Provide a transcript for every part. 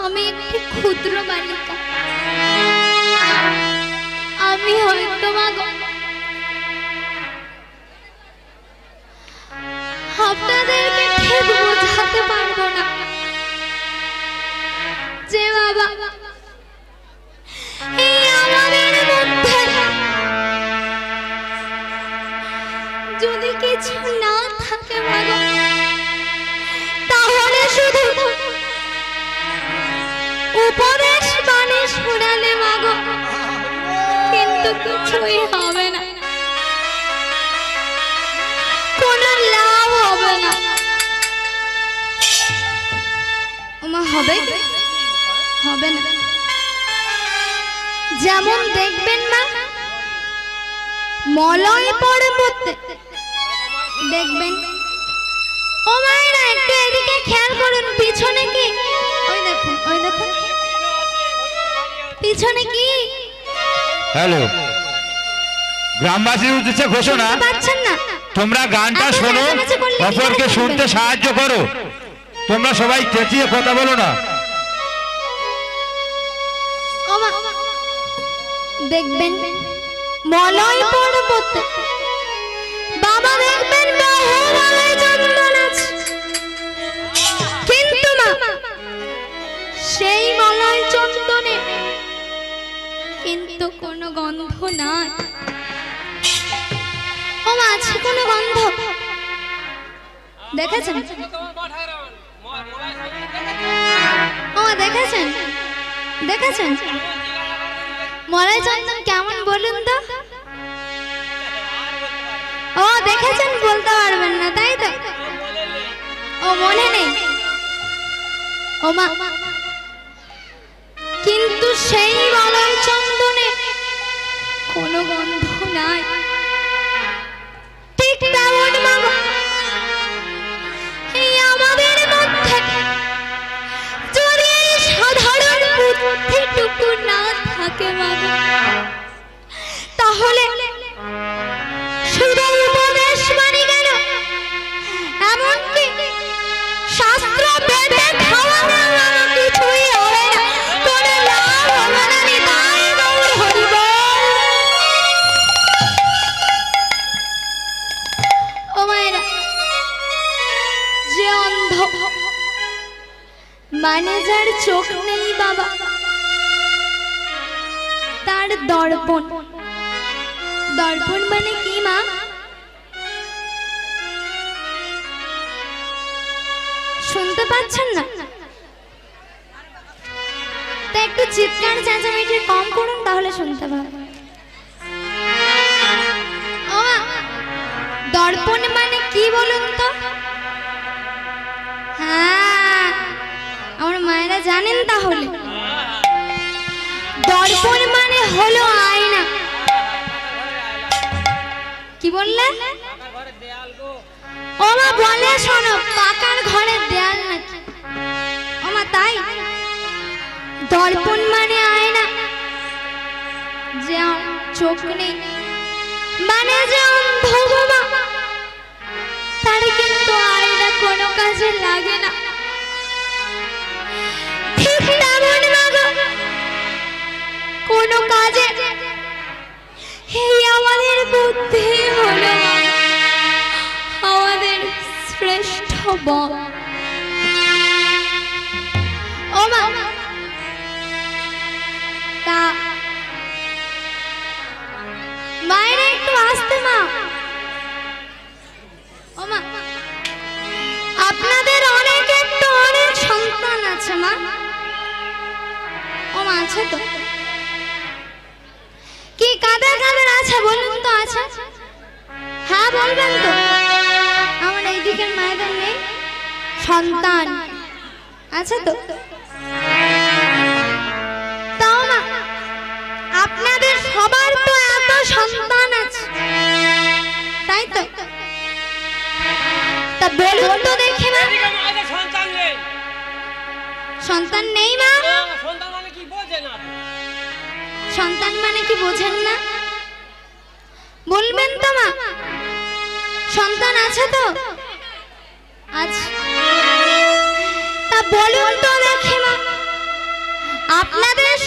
আমি একটি ক্ষুদ্র বালিকা, আমি হয়তো আপনাদেরকে ঠিক বোঝাতে পারবো না যে বাবা এই আমাদের মধ্যে যদি কিছু না থাকে বাবা, তাহলে শুধু উপদেশ বাণী শোনালে মাগো, কিন্তু কিছুই হবে না, কোনো লাভ হবে না। ওমা হবে হবে না। যেমন দেখবেন মা, মলয় পর্বতে দেখবেন, ও মায়েরা একটু এদিকে খেয়াল করুন, পিছনে কি? ওই দেখুন, ওই দেখুন পিছনে কি? হ্যালো, গ্রামবাসীর উদ্দেশ্যে ঘোষণা, পাচ্ছেন না? তোমরা গানটা শোনো, অপরকে শুনতে সাহায্য করো, তোমরা সবাই চেঁচিয়ে কথা বলো না। দেখবেন মলয় পর্বতে বাবা দেখবেন বহু মলয় চন্দন আছে, কিন্তু মা সেই মলয় চন্দনে কিন্তু কোনো গন্ধ নাই। ও মা, আছে কোনো গন্ধ? দেখেছেন? ও দেখেছেন? দেখেছেন মলয় চন্দন কেমন বলুন তো? ও দেখেছেন, বলতে পারবেন না তাই তো? ও মনে নেই? ও মা, কিন্তু সেই মলয় চন্দনে কোনো গন্ধ নাই। ঠিক তেমন বাবা এই আমাদের মধ্যে যদি সাধারণ বুদ্ধিটুকু না থাকে বাবা, তাহলে শুধু উপদেশ বাণী কেন, এমনকি শাস্ত্র বেদে খাওয়া কিছুই হবে না, কোনো লাভ হবে না। নিতাই গৌর হরি বল। ও মায়েরা, যে অন্ধ মানে যার চোখ নেই বাবা, তার দর্পণ, দর্পণ মানে কি মা? শুনতে পাচ্ছেন না? তা একটু চিৎকার চেঁচামেচি কম করুন, তাহলে শুনতে পাবেন। ও মা, দর্পণ মানে কি বলুন তো? হ্যাঁ, আমার মায়েরা জানেন তাহলে। দর্পণ মানে হলো আয়না। কি বললে? ও মা বলে শোনো, পাকার ঘরের দেয়াল নাকি? ও মা তাই? দর্পণ মানে আয়না। যে চোখ নেই মানে যে অন্ধ বাবা, তার কিন্তু আয়না কোনো কাজে লাগে না। ঠিক তেমন বাবা কোনো কাজে এই আমাদের বুদ্ধি হলো আমাদের শ্রেষ্ঠ বল। ও মা, তা মায়ের একটু আসতে মা। ও মা, আপনাদের অনেকের তো অনেক সন্তান আছে মা। ও মা, আছে তো? কি কাদের কাদের আছে বলুন তো? আছে? হ্যাঁ বলবেন তো? আমার এই দিকের মায়েদের নেই সন্তান, আছে তো? তাও মা, আপনাদের সবার তো এত সন্তান আছে, তাই তো? তা বলুন তো দেখি না, সন্তান নেই মা? সন্তান মানে কি বোঝেন না? বলবেন তো মা, সন্তান আছে তো? আছে। তা বলুন তো দেখি মা,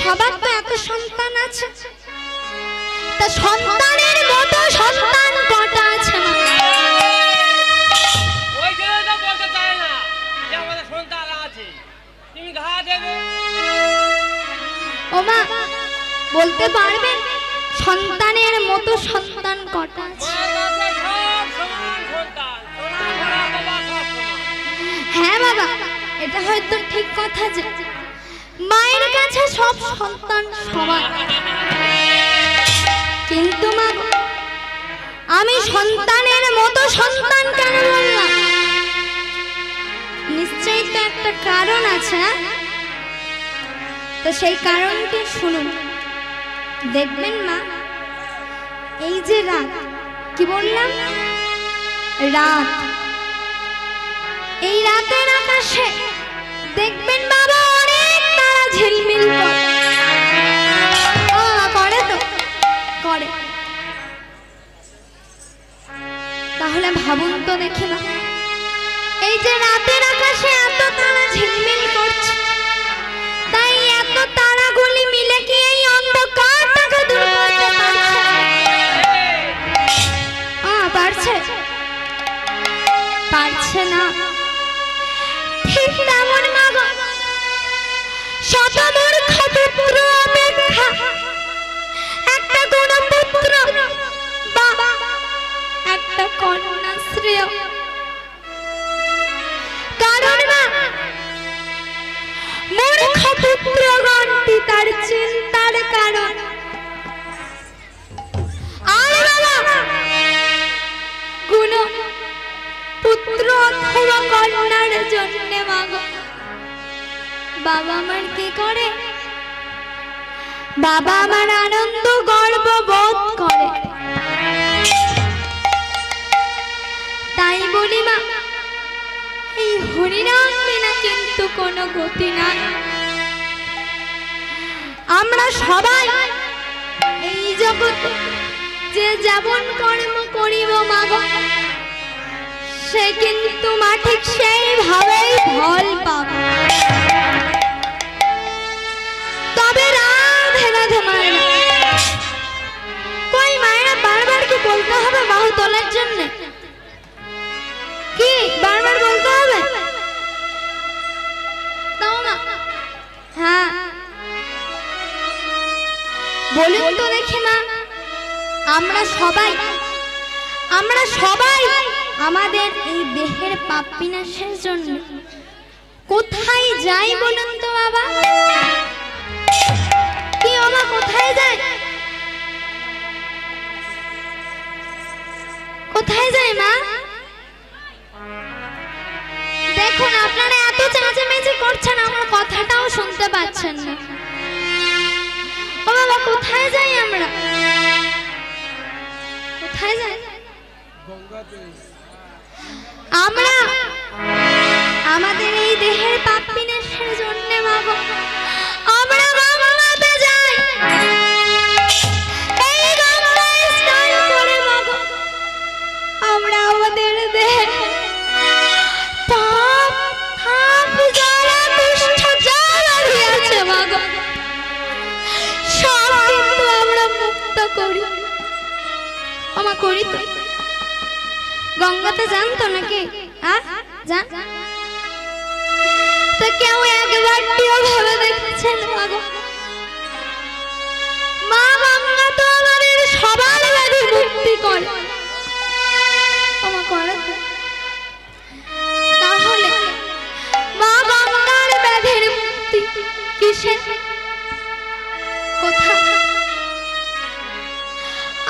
সবার তো এত সন্তান আছে, তা সন্তানের মতো সন্তান কটা আছে মা? ওই ছেলেটা বলতে চায় না যে আমাদের সন্তান আছে, তুমি ঘা দেবে। ও মা, বলতে পারবেন সন্তানের মতো সন্তান কটা আছে? হ্যাঁ বাবা, এটা হয়তো ঠিক কথা যে মায়ের কাছে সব সন্তান সমান, কিন্তু মা আমি সন্তানের মতো সন্তান কেন বললাম? নিশ্চয়ই তো একটা কারণ আছে, তো সেই কারণটি শুনুন। দেখবেন মা, এই যে রাত, কি বললাম, রাত, এই রাতের আকাশে দেখবেন বাবা অনেক তারা ঝিলমিল করে। করে তো করে। তাহলে ভাবুন তো দেখি না, এই যে রাতের আকাশে এত তারা ঝিলমিল করছে, তাই এত তারাগুলি মিলে কি এই অন্ধকারটাকে দূর করতে পারছে? পারছে? পারছে না। ঠিক তেমন মা গো, শতমূর্খ পুত্র অপেক্ষা একটা গুণপুত্র বা একটা কন্যা শ্রেয়। কারণ মা, মূর্খ পুত্রগণটি তার চিন্তার কারণ, আর বাবা গুণ পুত্র অথবা কন্যার জন্য মাগো বাবা আমার কি করে? বাবা আমার আনন্দ গর্ব বোধ করে। তাই বলি মা, এই হরিনাম বিনা কিন্তু কোনো গতি নাই। আমরা সবাই এই জগতে যে যেমন কর্ম করিব মাগো, সে কিন্তু মা ঠিক সেইভাবেই ফল পাবে। তবে রাধে রাধে মায়েরা, কই মায়েরা বারবার কি বলতে হবে বাহু তোলার জন্য? কি বারবার বলতে হবে? তাও না, হ্যাঁ বলুন তো দেখি মা, আমরা সবাই আমাদের এই দেহের পাপ বিনাশের জন্য কোথায় যাই বলুন তো বাবা? কি ওমা কোথায় যায়? কোথায় যায় মা? দেখুন আপনারা এত চেঁচামেচি করছেন, আমার কথাটাও শুনতে পাচ্ছেন না। ও বাবা, কোথায় যাই আমরা? কোথায় যাই আমরা? আমাদের এই দেহের পাপ বিনাশের জন্য মাগো আমরা গঙ্গাতে যাই। এই গঙ্গায় স্নান করে মাগো আমরা আমাদের দেহে পাপ পাপ যারা দুষ্ট যারা রয়েছে মাগো সব কিন্তু আমরা মুক্ত করি। আমা করি তো। গঙ্গাতে যান তো নাকি? যান তো কেউ একবারটিও ভেবে দেখছেন মাগো মা গঙ্গা তো আমাদের সবার ব্যাধি মুক্তি করে। আমা করে তো। তাহলে মা গঙ্গার ব্যাধির মুক্তি কিসে? কোথায়?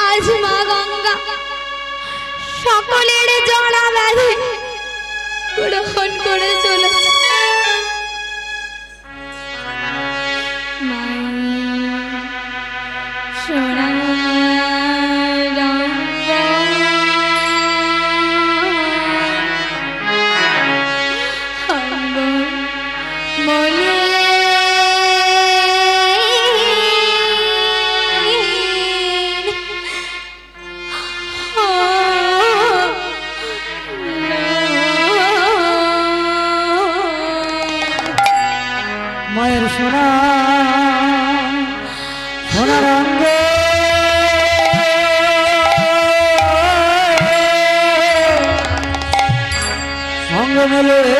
আজ মা গঙ্গা সকলের জড়া ব্যাধি গ্রহণ করে চলেছে। সোনা মায়ের সোনা বলে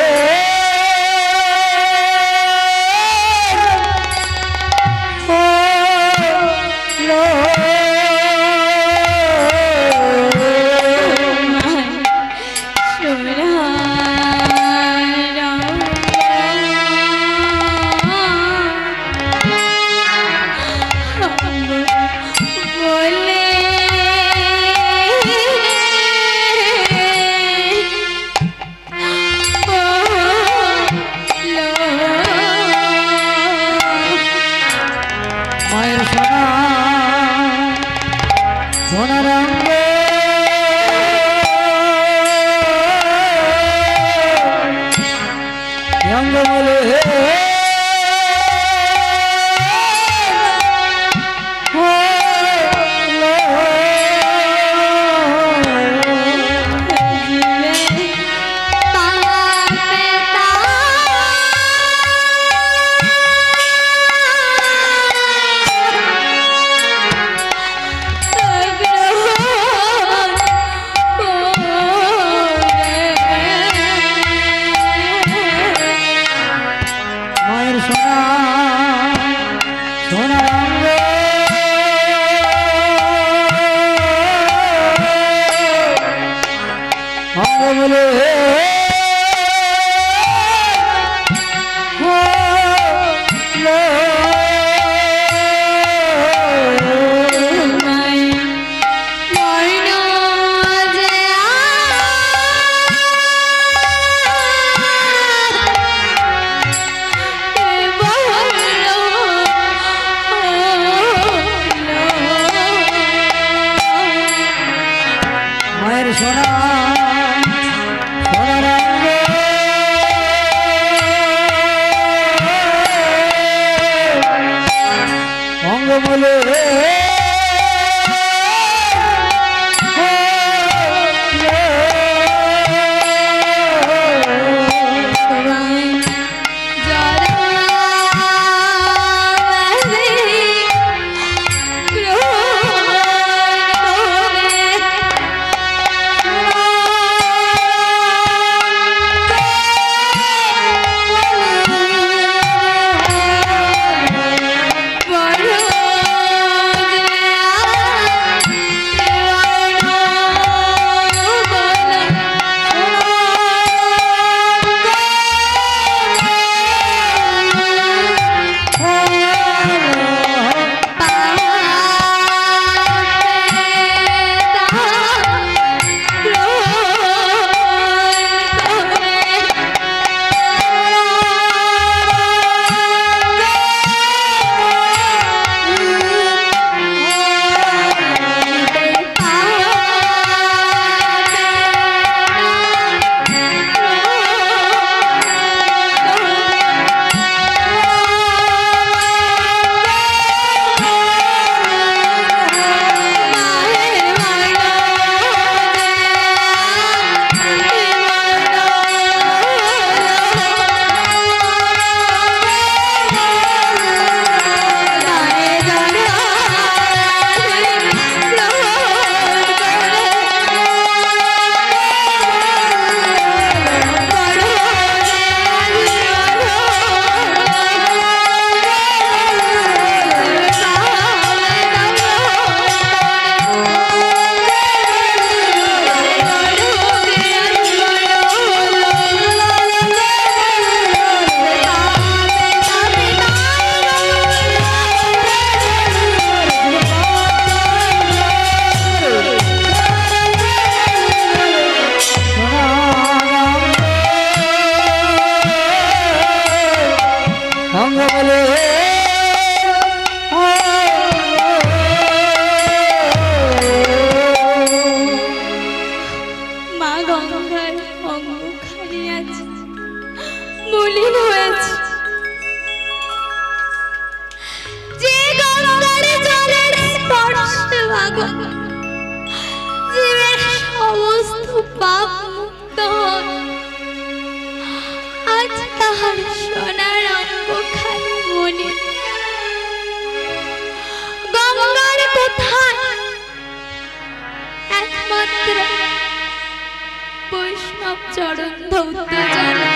বৈষ্ণব বৈষ্ণব চরণ ধৌতে জানে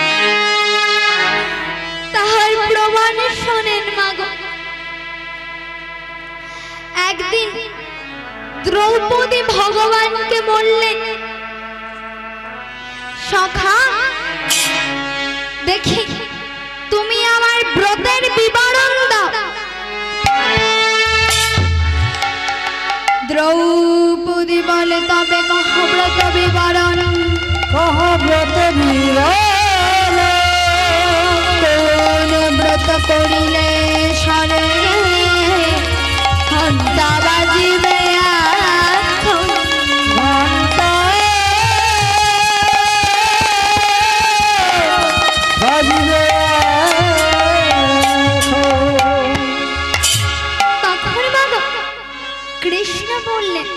তাহার প্রমাণ শোনেন মাগো। একদিন দ্রৌপদী ভগবানকে বললেন, সখা দেখি তুমি আমার ব্রতের বিবরণ দাও। দ্রৌপদী বলে, তবে কহ ব্রত বিবরণ। কহ ব্রত বিবরণ, কোন ব্রত করিলে স্বর্গে ঘণ্টা বাজিবে এখন। ঘণ্টা বাজিবে এখন। তখন বাবা কৃষ্ণ বললেন,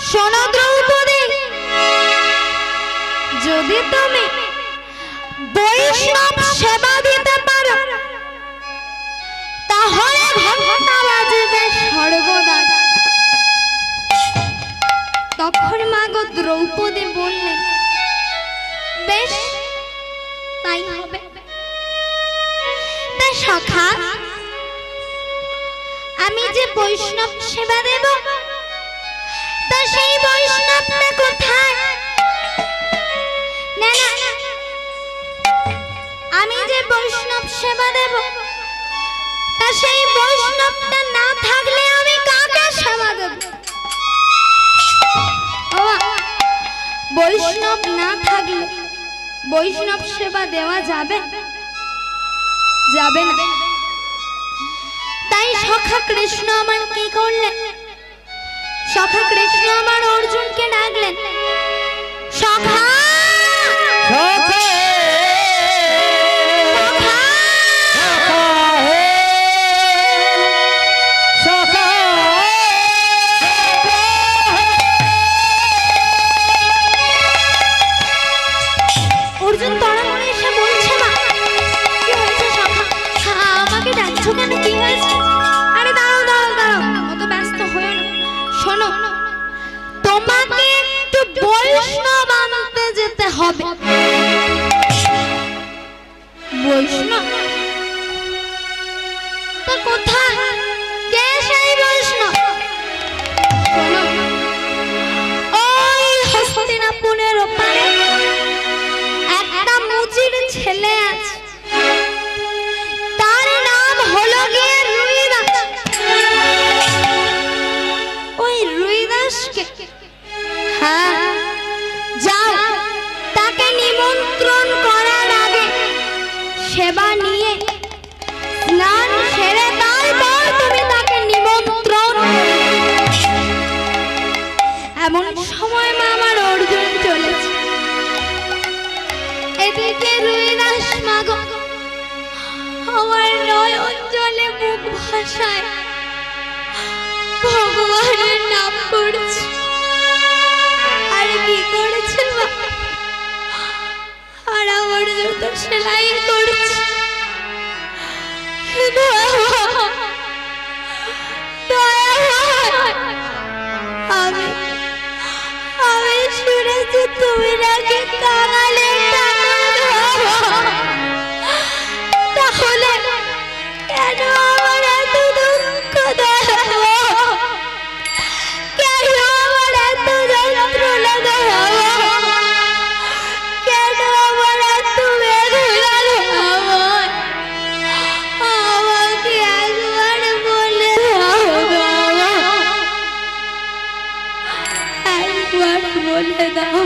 শোনো দ্রৌপদী, যদি তুমি বৈষ্ণব সেবা দিতে পারো তাহলে ঘণ্টা বাজিবে স্বর্গদ্বার। তখন মাগো দ্রৌপদী বললেন, বেশ তাই হবে। তা সখা, আমি যে বৈষ্ণব সেবা দেব তা সেই বৈষ্ণবটা কোথায়? না না, আমি যে বৈষ্ণব সেবা দেব তা সেই বৈষ্ণবটা না থাকলে আমি কাকে সেবা দেব? বৈষ্ণব না থাকলে বৈষ্ণব সেবা দেওয়া যাবে? যাবে না। তাই সখা কৃষ্ণ আমার কি করলেন? সখা কৃষ্ণ আমার অর্জুনকে ডাকলেন, সখা সখা অর্জুন তড়ামড়ে এসে বলছে, মা কি হয়েছে সখা? আমাকে ডাকছো কেন? কি হয়েছে? আরে দাঁড়াও দাঁড়াও দাঁড়াও, অত ব্যস্ত হয়ে না। শোনো, তোমাকে একটু বৈষ্ণব আনতে যেতে হবে। বৈষ্ণব? তা কোথায়? কে সেই বৈষ্ণব? শোনো, ওই হস্তিনাপুরের ওপারে একটা মুচির ছেলে আছে, তার নাম হলো গিয়ে রুইদাস। ওই রুইদাসকে, হ্যাঁ যাও, তাকে নিমন্ত্রণ করার আগে সেবা নিয়ে স্নান সেরে তারপর তুমি তাকে নিমন্ত্রণ। এমন সময় মা আমার অর্জুন চলেছে। এদিকে রুইদাস মাগো আমার নয়ন জলে মুখ ভাসায় ভগবানের নাম করছে। আর কি করেছে মা? আর আমার জুতো সেলাই করছে। আমি আমি শুনেছি তুমি নাকি কাঙালে তাহলে কেন আমার এত দুঃখ দেখাবো? কেন আমার এত যন্ত্রণা দেখাবো? কেন আমার এত বেদনা দেখাবো? আমাকে একবার বলে দাও, একবার বলে দাও।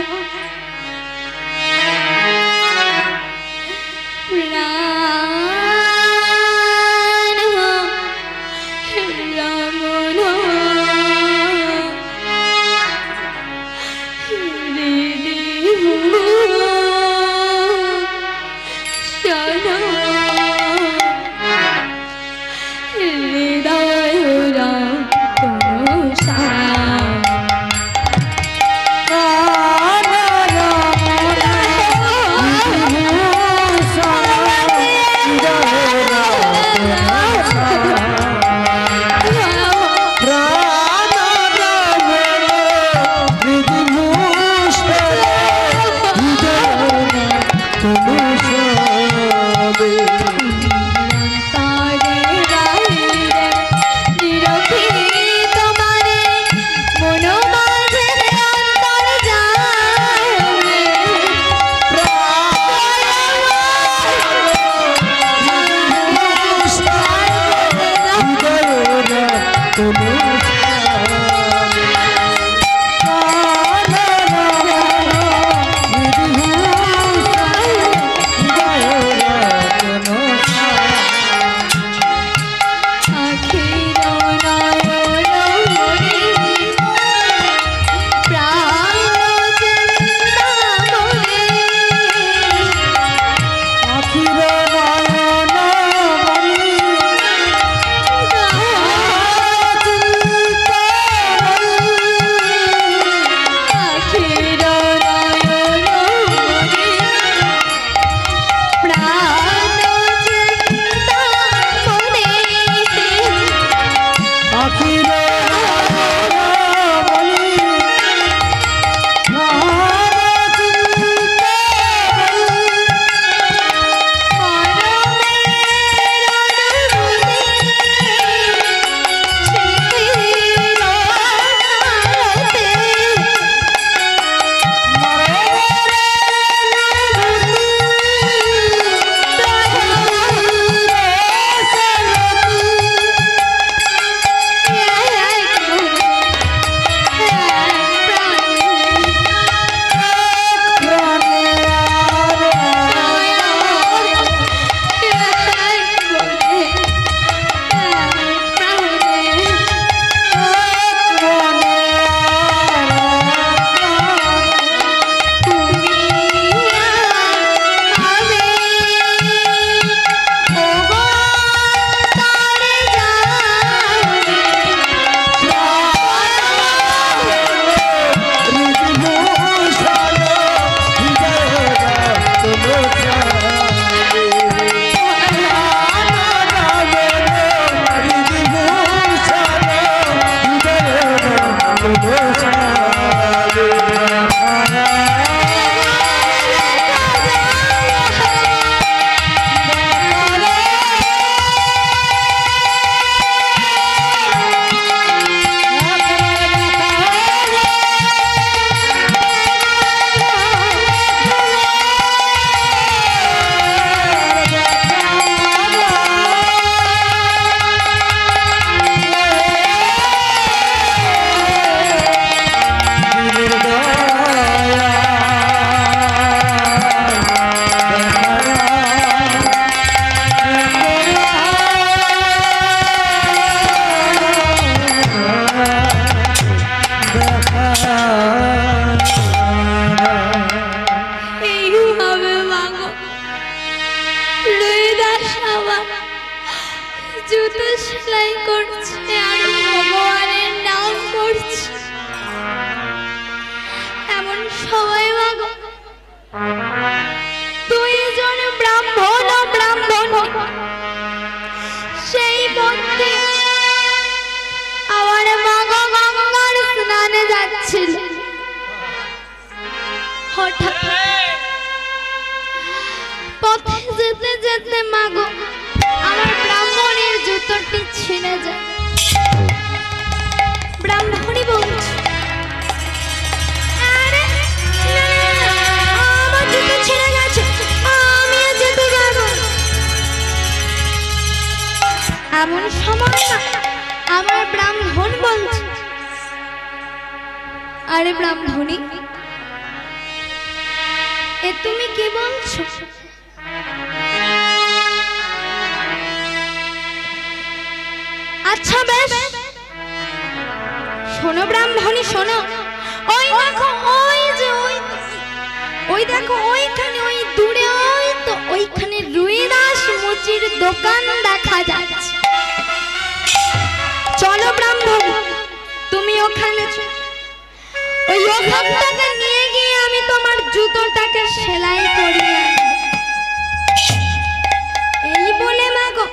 জুতো সেলাই করছে আর ভগবানের নাম করছে। এমন সময় মাগো দুইজন ব্রাহ্মণ ও ব্রাহ্মণী সেই মধ্যে আমার মাগো গঙ্গার স্নানে যাচ্ছিল। হঠাৎ পথে যেতে যেতে মাগো আমার ব্রাহ্মণের জুতোটি ছিঁড়ে যায়। ব্রাহ্মণী বলছে, আরে আমার জুতো ছিঁড়ে গেছে, আমি আর যেতে পারবো না। এমন সময় না আমার ব্রাহ্মণ বলছে, আরে ব্রাহ্মণী এ তুমি কি বলছো? আচ্ছা বেশ শোনো ব্রাহ্মণী শোনো, ওই দেখো ওই যে ওই দেখো ওইখানে ওই দূরে ওই তো ওইখানে রুইদাস মুচির দোকান দেখা যাচ্ছে। চলো ব্রাহ্মণী তুমি ওখানে ওই ওখানটাকে নিয়ে গিয়ে আমি তোমার জুতোটাকে সেলাই করিয়ে আনবো। এই বলে মাগো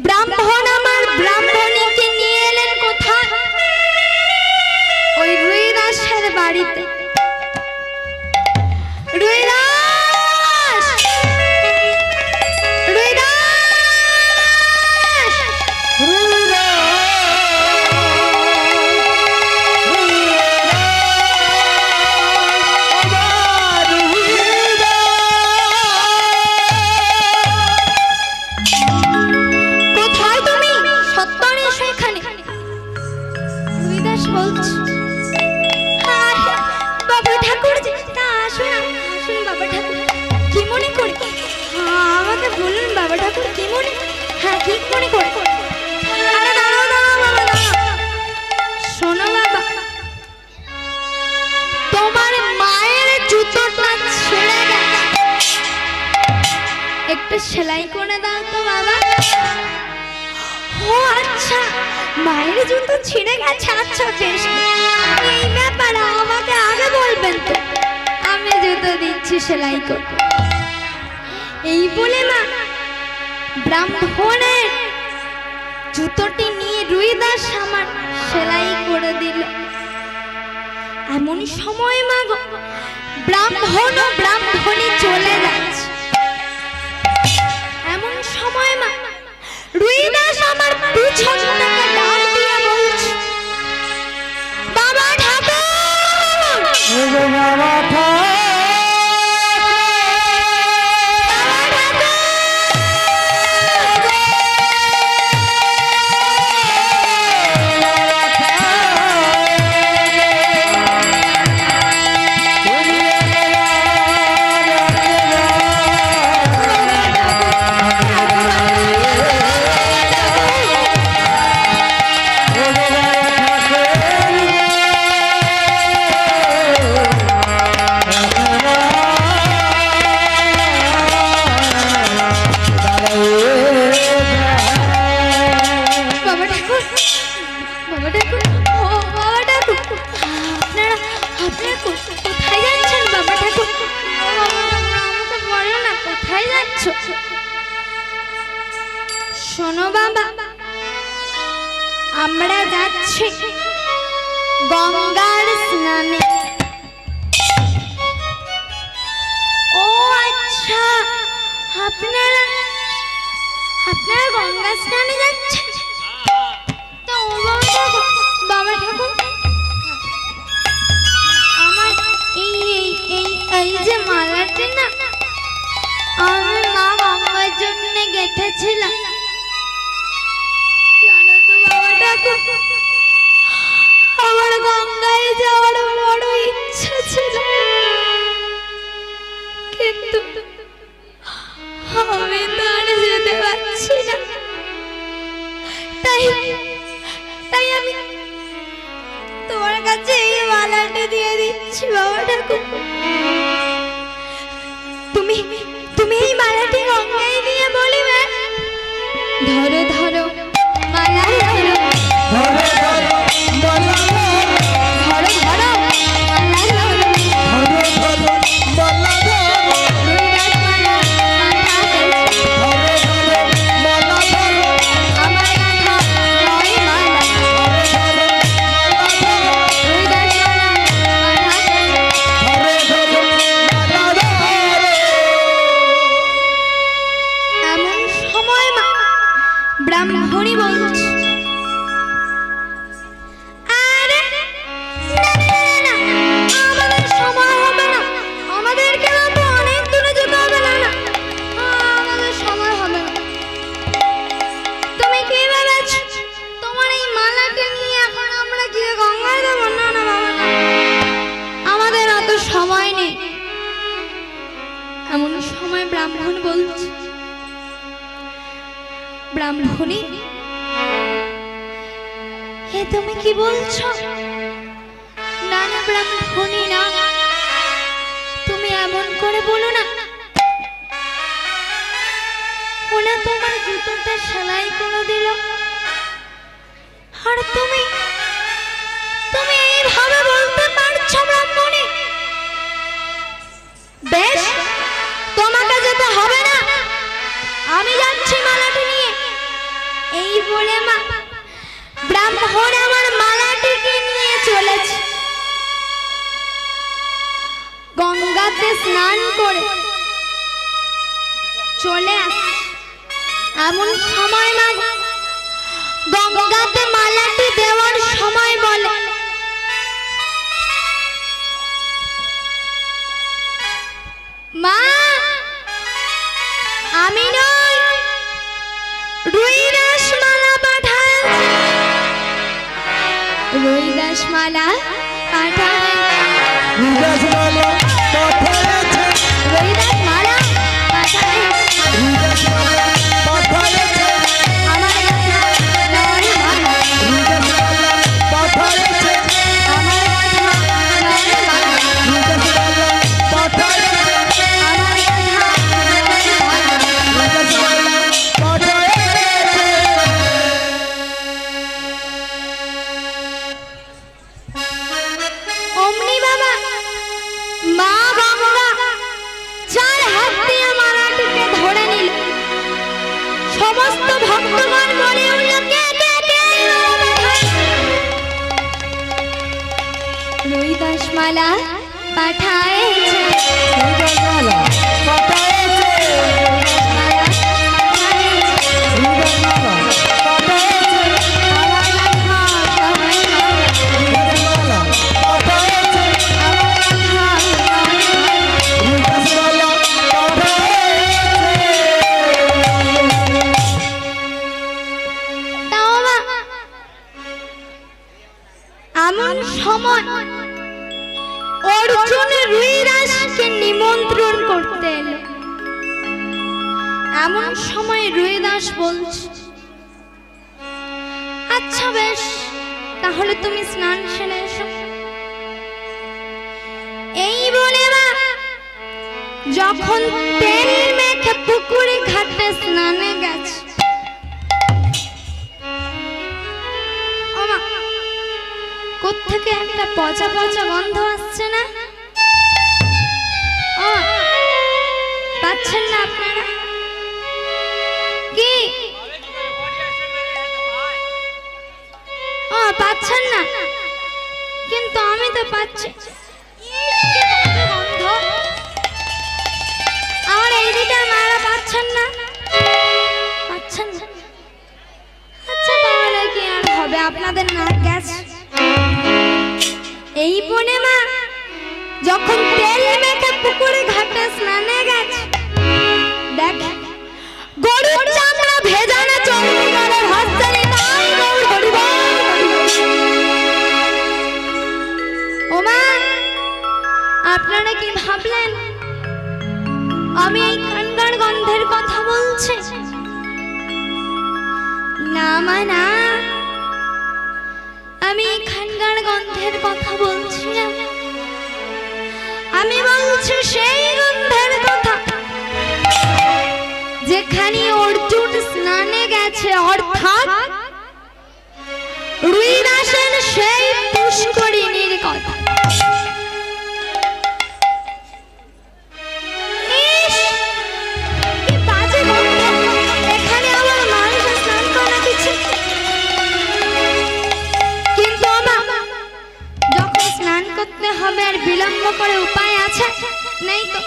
ব্রাহ্মণ আমার ব্রাহ্মণীকে নিয়ে এলেন কোথায়? ওই রুইদাসের বাড়িতে। রুইদাস একটু সেলাই করে দাও তো বাবা। ও আচ্ছা, মায়ের জুতো ছিঁড়ে গেছে, আচ্ছা বেশ, এই ব্যাপার আমাকে আগে বলবেন তো, আমি জুতো দিচ্ছি সেলাই করে। এই বলে মা ব্রাহ্মণের জুতোটি নিয়ে রুইদাস আমার সেলাই করে দিল। এমন সময় মা ব্রাহ্মণ ও ব্রাহ্মণী চলে যাচ্ছে। এমন সময় মা রুইদাস আমার পিছন থেকে ডাক দিয়ে বলছে, বাবা ঠাকুর, বাবা ঠাকুর, শোনো বাবা, আমরা যাচ্ছি গঙ্গার স্নানে। ও আচ্ছা, আপনারা গঙ্গা স্নানে যাচ্ছেন? তো বাবা ঠাকুর, আমার এই যে মালাটি না আমি মা গঙ্গার জন্য গেঁথেছিলাম, জানো তো বাবা ঠাকুর, আমার গঙ্গায় যাওয়ার বড় ইচ্ছা ছিল, কিন্তু আমি তো আর যেতে পারছি না। তাই আমি তোমার কাছে এই মালাটি দিয়ে দিচ্ছি বাবা ঠাকুর। তুমি এই মালাটি গঙ্গায় দিয়ে বলিবে, ধরো ধরো মালা, ধরো ধরো মালা, ধরো ধরো ব্রাহ্মণী বলছে, আরে না, আমাদের সময় হবে না, আমাদেরকে তো অনেক দূরে যেতে হবে, না আমাদের সময় হবে না। তুমি কি ভেবেছ তোমার এই মালাকে নিয়ে এখন আমরা গিয়ে গঙ্গায় যাবো? না না বাবা, না, আমাদের অত সময় নেই। এমন সময় ব্রাহ্মণ বলছে, ব্রাহ্মণী, হে তুমি কি বলছো? না না ব্রাহ্মণী, না, তুমি এমন করে বলো না। ওনা তোমার জুতোটা সেলাই করে দিল, আর তুমি এইভাবে বলতে পারছো ব্রাহ্মণী? বেশ, তোমাকে যেতে হবে না, আমি যাচ্ছি মালাটি নিয়ে। এই বলে মা ব্রাহ্মণ আমার মালাটিকে নিয়ে চলেছে। গঙ্গাতে স্নান করে চলে আসে। এমন সময় মা গঙ্গাতে মালাটি দেওয়ার সময় বলে, মা আমি নই, রুইদাস মালা পাঠাচ্ছি, রুইদাস মালা পাঠাচ্ছি, রুইদাস মালা পাঠাচ্ছি, রুইদাস মালা পাঠাচ্ছি, রুইদাস মালা পাঠাচ্ছি, আমার কথা নয় মালা, রুইদাস মালা পাঠাচ্ছি, আমার কথা নয় মালা, রুইদাস মালা পাঠাচ্ছি, আমার কথা নয় মালা, হাত দিয়ে মালাটিকে ধরে নিল। সমস্ত ভক্তগণ বলে উঠল, কে কে কে রুইদাস মালা পাঠায়েছে। রুদাসমালা পাঠায়েছে। রুদাসমালা পাঠায়েছে। রুদাসমালা পাঠায়েছে। রুদাসমালা এমন সময় অর্জুন রুইদাসকে নিমন্ত্রণ করতে এলো। এমন সময় রুইদাস বলছে, আচ্ছা বেশ, তাহলে তুমি স্নান সেরে এসো। এই বলে মা যখন তেল মেখে পুকুরে ঘাটে স্নানে গেছে, কোত্থেকে একটা পচা পচা গন্ধ আসছে না? ও পাচ্ছেন না আপনারা? কি ও পাচ্ছেন না? কিন্তু আমি তো পাচ্ছি। গন্ধ আমার এইদিকে মারা পাচ্ছেন না? পাচ্ছেন না? আচ্ছা তাহলে কি আর হবে, আপনাদের নাক গেছে। এই বনে মা যখন তেল মেখে পুকুরে ঘাটে স্নানে গেছে, দেখ গরুর চামড়া ভেজানো চন্দ্রিকার হাতছানি নাই গৌর হরিবল। ও মা, আপনারা কি ভাবলেন আমি এই খানগার গন্ধের কথা বলছি? না মা না, আমি খানগার গন্ধের কথা বলছি না। আমি বলছি সেই গন্ধের কথা যেখানে অর্জুন স্নানে গেছে, অর্থাৎ রুইদাসের সেই পুষ্করিণীর কথা। ইস, কি বাজে গন্ধ! এখানে আমার মানুষ স্নান করা কিছু। কিন্তু যখন স্নান করতে হবে আর বিলম্ব করে উপায় আছে? নেই তো।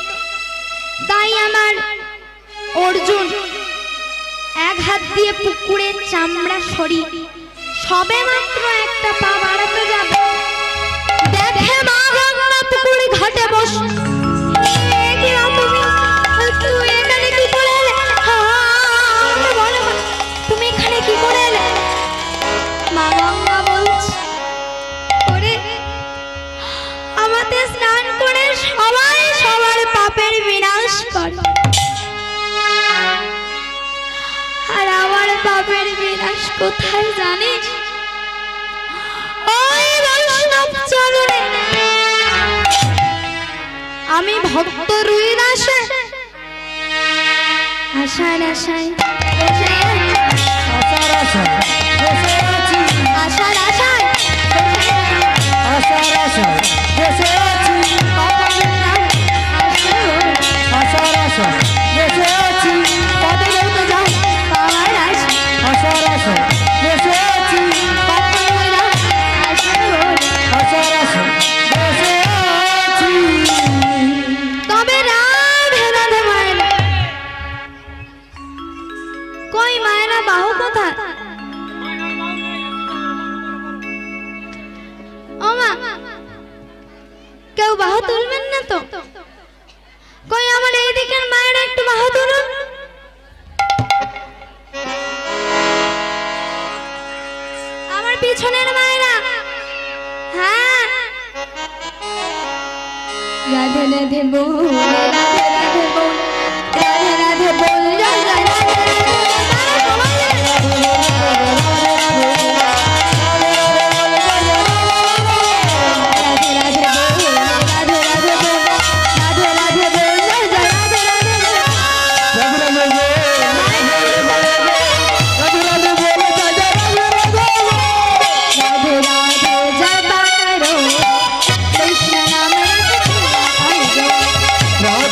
তাই আমার অর্জুন এক হাত দিয়ে পুকুরের চামড়া সরিয়ে সবে মাত্র একটা পা বাড়াতে যাবে, দেখে মা গঙ্গা পুকুরে ঘাটে বসে। তুই এখানে কি করে এলে? বলো তুমি এখানে কি করে এলে? মা গঙ্গা বলছে, ওরে আমাদের স্নান করে সবাই সবার পাপের বিনাশ করে, আর আমার পাপের বিনাশ কোথায় জানিস? ওই বৈষ্ণব চরণে। আমি ভক্ত রুইদাসে আশার আশায় আশার আশায় বসে আছি। আশার আশায় আশার আশায় বসে আছি। আশার আশায় বসে আছি। কবে বলতে যাও পাওয়ার আশা। আশার আশায় বসে আছি। আশার আশায় বসে আছি। তবে রাধে রাধে মায়েরা কই? মায়েরা বাহু কোথায়? ও মা, কেউ বাহু তুলবেন না তো? কই আমার এই দিকের মায়েরা একটু বাহু তুলুন। আমার পিছনের মায়েরা, হ্যাঁ। রাধে রাধে বল, রাধে রাধে বল, রাধে রাধে বল, জয় জয় রাধে রাধে বল। রাধে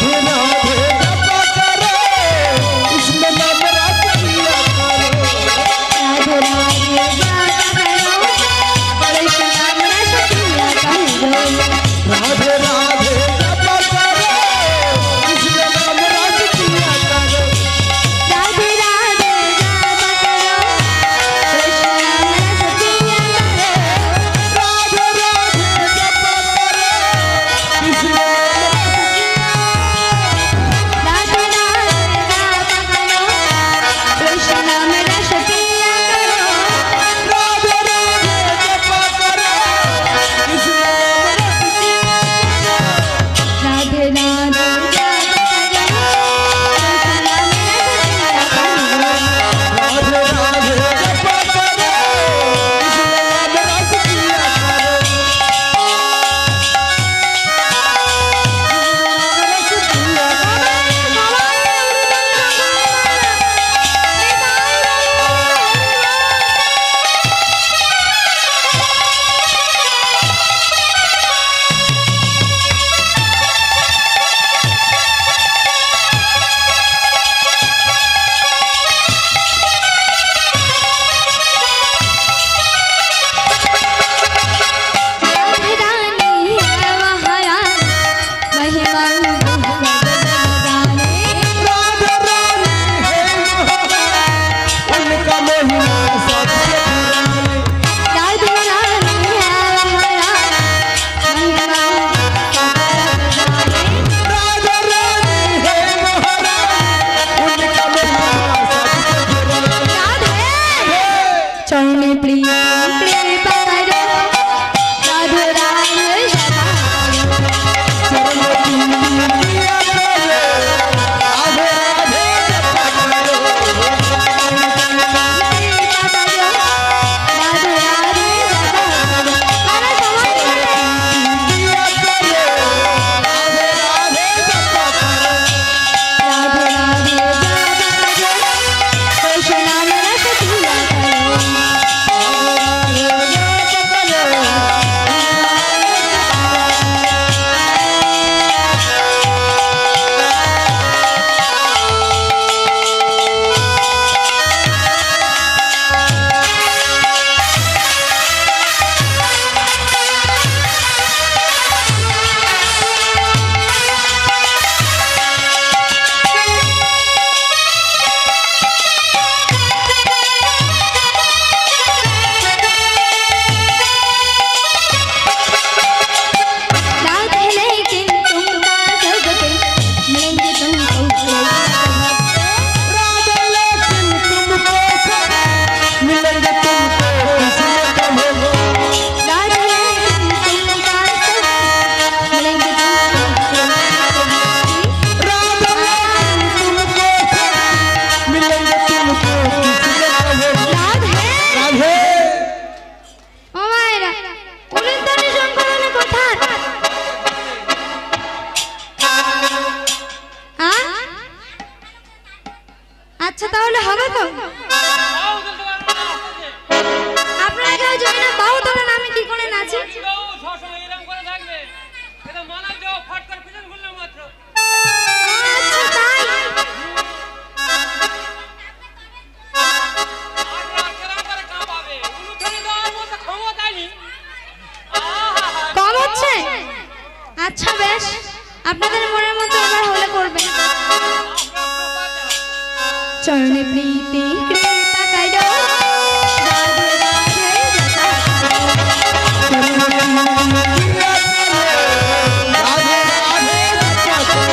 আচ্ছা তাহলে হবে তো? বাউ তুলতে পারবো না, আসতেছে। আপনারা কেউ জানেন না বাহু তোলেন আমি কি করে নাচি? বাউ সবসময় এরকম করে থাকবে। এটা মানার যাও ফট করে পিছন ঘুরলাম মাত্র। আচ্ছা তাই। আর কেরম করে কাঁপাবে? উলুখানি দেওয়ার মতো ক্ষমতা নেই। আহা! কম হচ্ছে? আচ্ছা বেশ, আপনাদের মনের মতো এবার হলে করবেন। চরণে প্রীতি কৃপা কাইডো রাধে রাধে যথা রাধে রাধে যথা কৃষ্ণ মে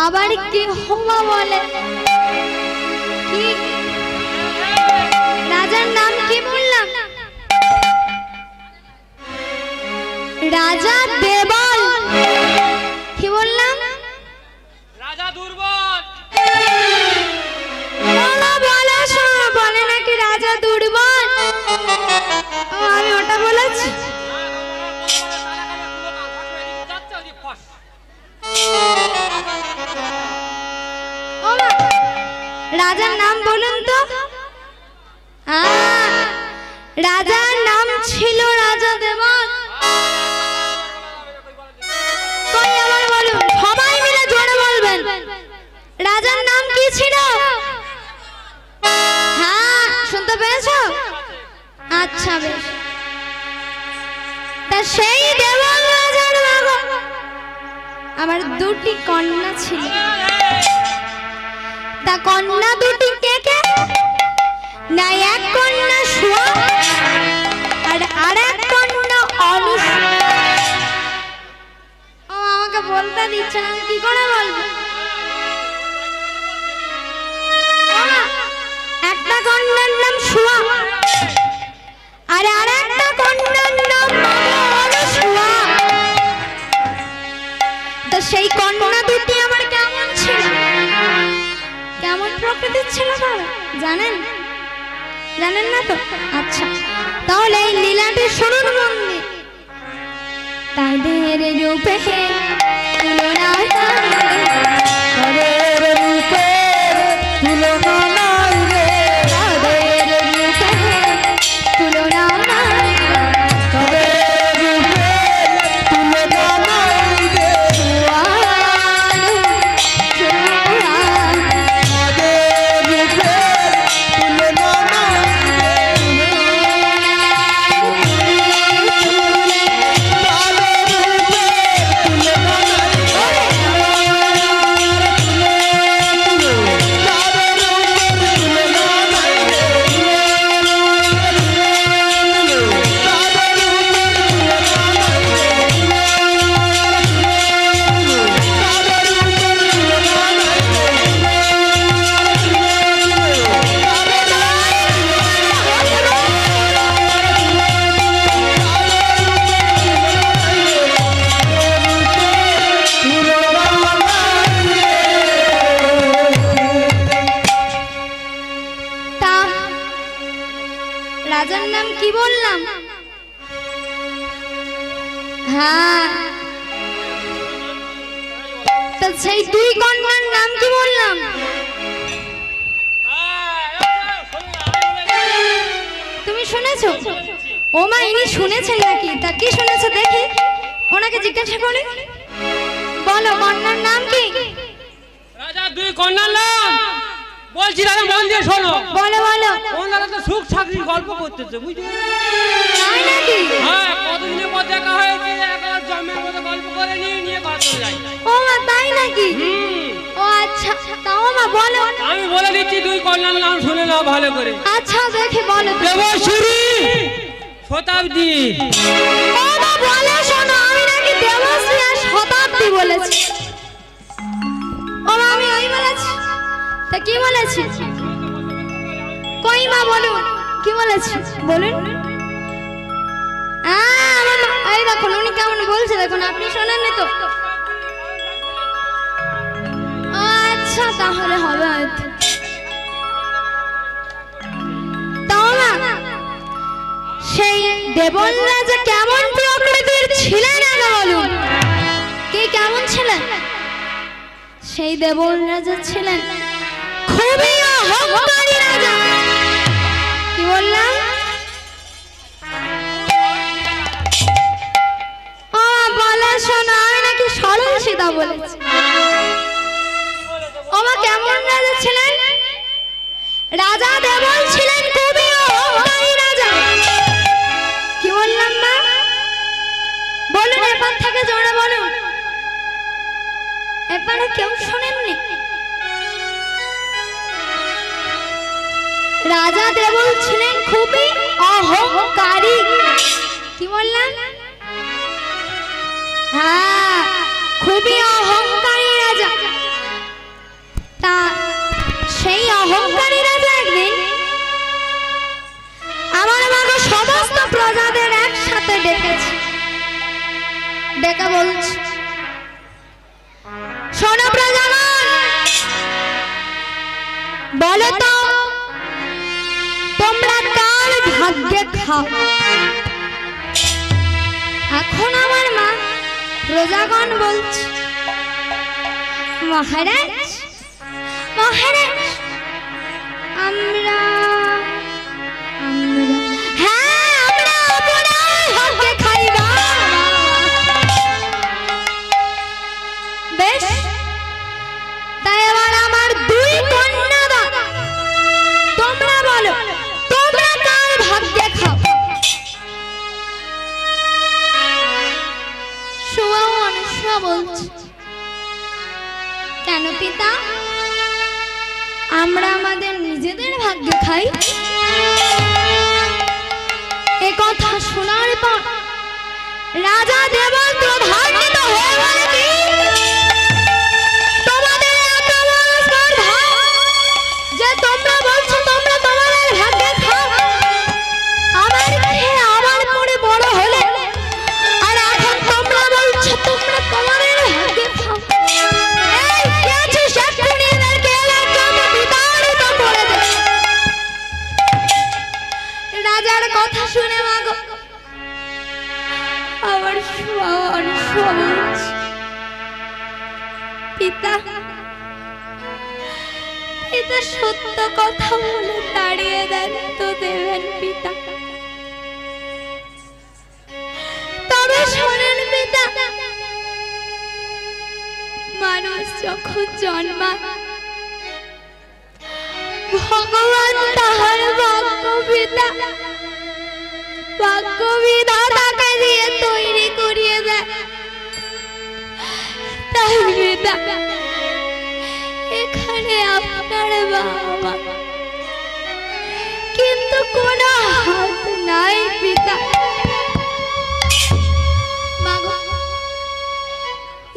আবার কি হওয়া বলে কি রাজার নাম কি বললাম? রাজা দেবল। কি বললাম? রাজা দুর্বল। বলে নাকি রাজা দুর্বল। আমি ওটা বলেছি। রাজার নাম বলুন তো। রাজার নাম ছিল রাজা দেবল। কই আবার বলুন, সবাই মিলে জোরে বলবেন। রাজার নাম কি ছিল? হ্যাঁ শুনতে পেয়েছো? আচ্ছা বেশ। তা সেই দেবল রাজার আমার দুটি কন্যা ছিল। তা কন্যা দুটি কে কে? না এক কন্যা সুয়া আর আরেক কন্যা অনুসূয়া। ও আমাকে বলতে দিচ্ছে না, কি করে বলবো? একটা কন্যার নাম সুয়া আর আরেকটা কন্যার নাম অনুসূয়া। তো সেই কন্যা দুটি আমার কেমন ছিল, কেমন প্রকৃতির ছিল তারা জানেন? জানেন না তো? আচ্ছা তাহলে এই লীলাটি শুনুন মন দিয়ে। তাদের রূপে তুলনা তাদের রূপে তুলনা নাই রে, তাদের রূপে তুলনা তাদের রূপে তুলনা নাই রে, তাদের রূপে তুলনা নাই রে, তাদের রূপে তুলনা নাই রে। রাজার নাম কি বললাম? হ্যাঁ, তো সেই দুই কন্যার নাম কি বললাম? তুমি শুনেছো? ও মা, ইনি শুনেছেন নাকি? তা কি শুনেছো দেখি, ওনাকে জিজ্ঞাসা করি। বলো, কন্যার নাম কি? রাজা দুই কন্যার নাম বলছি, রাজা মন দিয়ে শোনো। বলো বলো। ওনারা তো সুখ শান্তির গল্প করতেছে, বুঝলি? তাই নাকি? হ্যাঁ, কতদিনের পর দেখা হয়েছে, একা জমের মতো গল্প করে নিয়ে ঘর চলে যায়। ও মা, তাই নাকি? ও আচ্ছা, তাও মা বলো। আমি বলে দিচ্ছি, দুই কন্যার নাম শুনে নাও ভালো করে। আচ্ছা, দেখি বলো। দেবশ্রী, শতাব্দী। ও মা, বলো শোনো, আমি নাকি দেবশ্রী আর শতাব্দী বলেছি। ও মা, আমি ওই বলেছি। তা কি বলেছি? কই মা, বলুন কি বলেছি, বলুন। এই দেখুন উনি কেমন বলছে, দেখুন, আপনি শোনেননি তো? ও আচ্ছা, তাহলে হবে হয়তো। তাও না, সেই দেবল রাজা কেমন প্রকৃতির ছিলেন আগে বলুন। কে কেমন ছিলেন? সেই দেবল রাজা ছিলেন খুবই অহংকারী রাজা। কি বললাম? ও বলে শোনো, আমি নাকি সরল সিধা বলেছি। ও মা, কেমন রাজা ছিলেন? রাজা দেবল ছিলেন খুবই অহংকারী রাজা। কি বললাম মা? বলুন, এরপর থেকে জোরে বলুন। এবারে কেউ শোনেননি? রাজা দেবল ছিলেন খুবই অহংকারী। কি বললাম? হ্যাঁ, খুবই অহংকারী রাজা। তা সেই অহংকারী রাজা একদিন আমার মাগো সমস্ত প্রজাদের একসাথে ডেকেছে, ডেকে বলছে, শোনো প্রজাগণ, বলো তো তোমরা কার ভাগ্যে খাও? এখন আমার মা প্রজাগণ বলছে, মহারাজ মহারাজ, আমরা হ্যাঁ, আমরা আপনার ভাগ্যে খাইবা। বেশ, তাই এবার আমার দুই কন্যা দাও, তোমরা বলো তোমরা কার ভাগ্যে খাও? সুবর্ণা বলছে, কেন পিতা, আমরা আমাদের নিজেদের ভাগ্যে খাই? এ কথা শোনার পর রাজা দেবল ক্রোধান্বিত হয়ে বলে, তোমাদের এত বড় স্পর্ধা যে তোমরা বলছো তোমরা তোমাদের ভাগ্যে খাও? আমার খেয়ে আবার পরে বড় হলে, আর এখন তোমরা বলছো তোমরা তোমাদের ভাগ্যে খাও? এই কে আছিস, এক্ষুনি এদেরকে এলাকাতে বিতাড়িত করে দে। রাজার কথা শুনে মাগো আবার পিতা, পিতা সত্য কথা বলে দাঁড়িয়ে দেন তো দেবেন পিতা। তবে শোনেন পিতা, মানুষ যখন জন্মায় ভগবান তাহার ভাগ্য পিতা, ভাগ্য বিধাতাকে দিয়ে তৈরি করিয়ে দেয়। তাই পিতা, এখানে আপনার বাবা, কিন্তু কোনো হাত নাই পিতা। মাগো,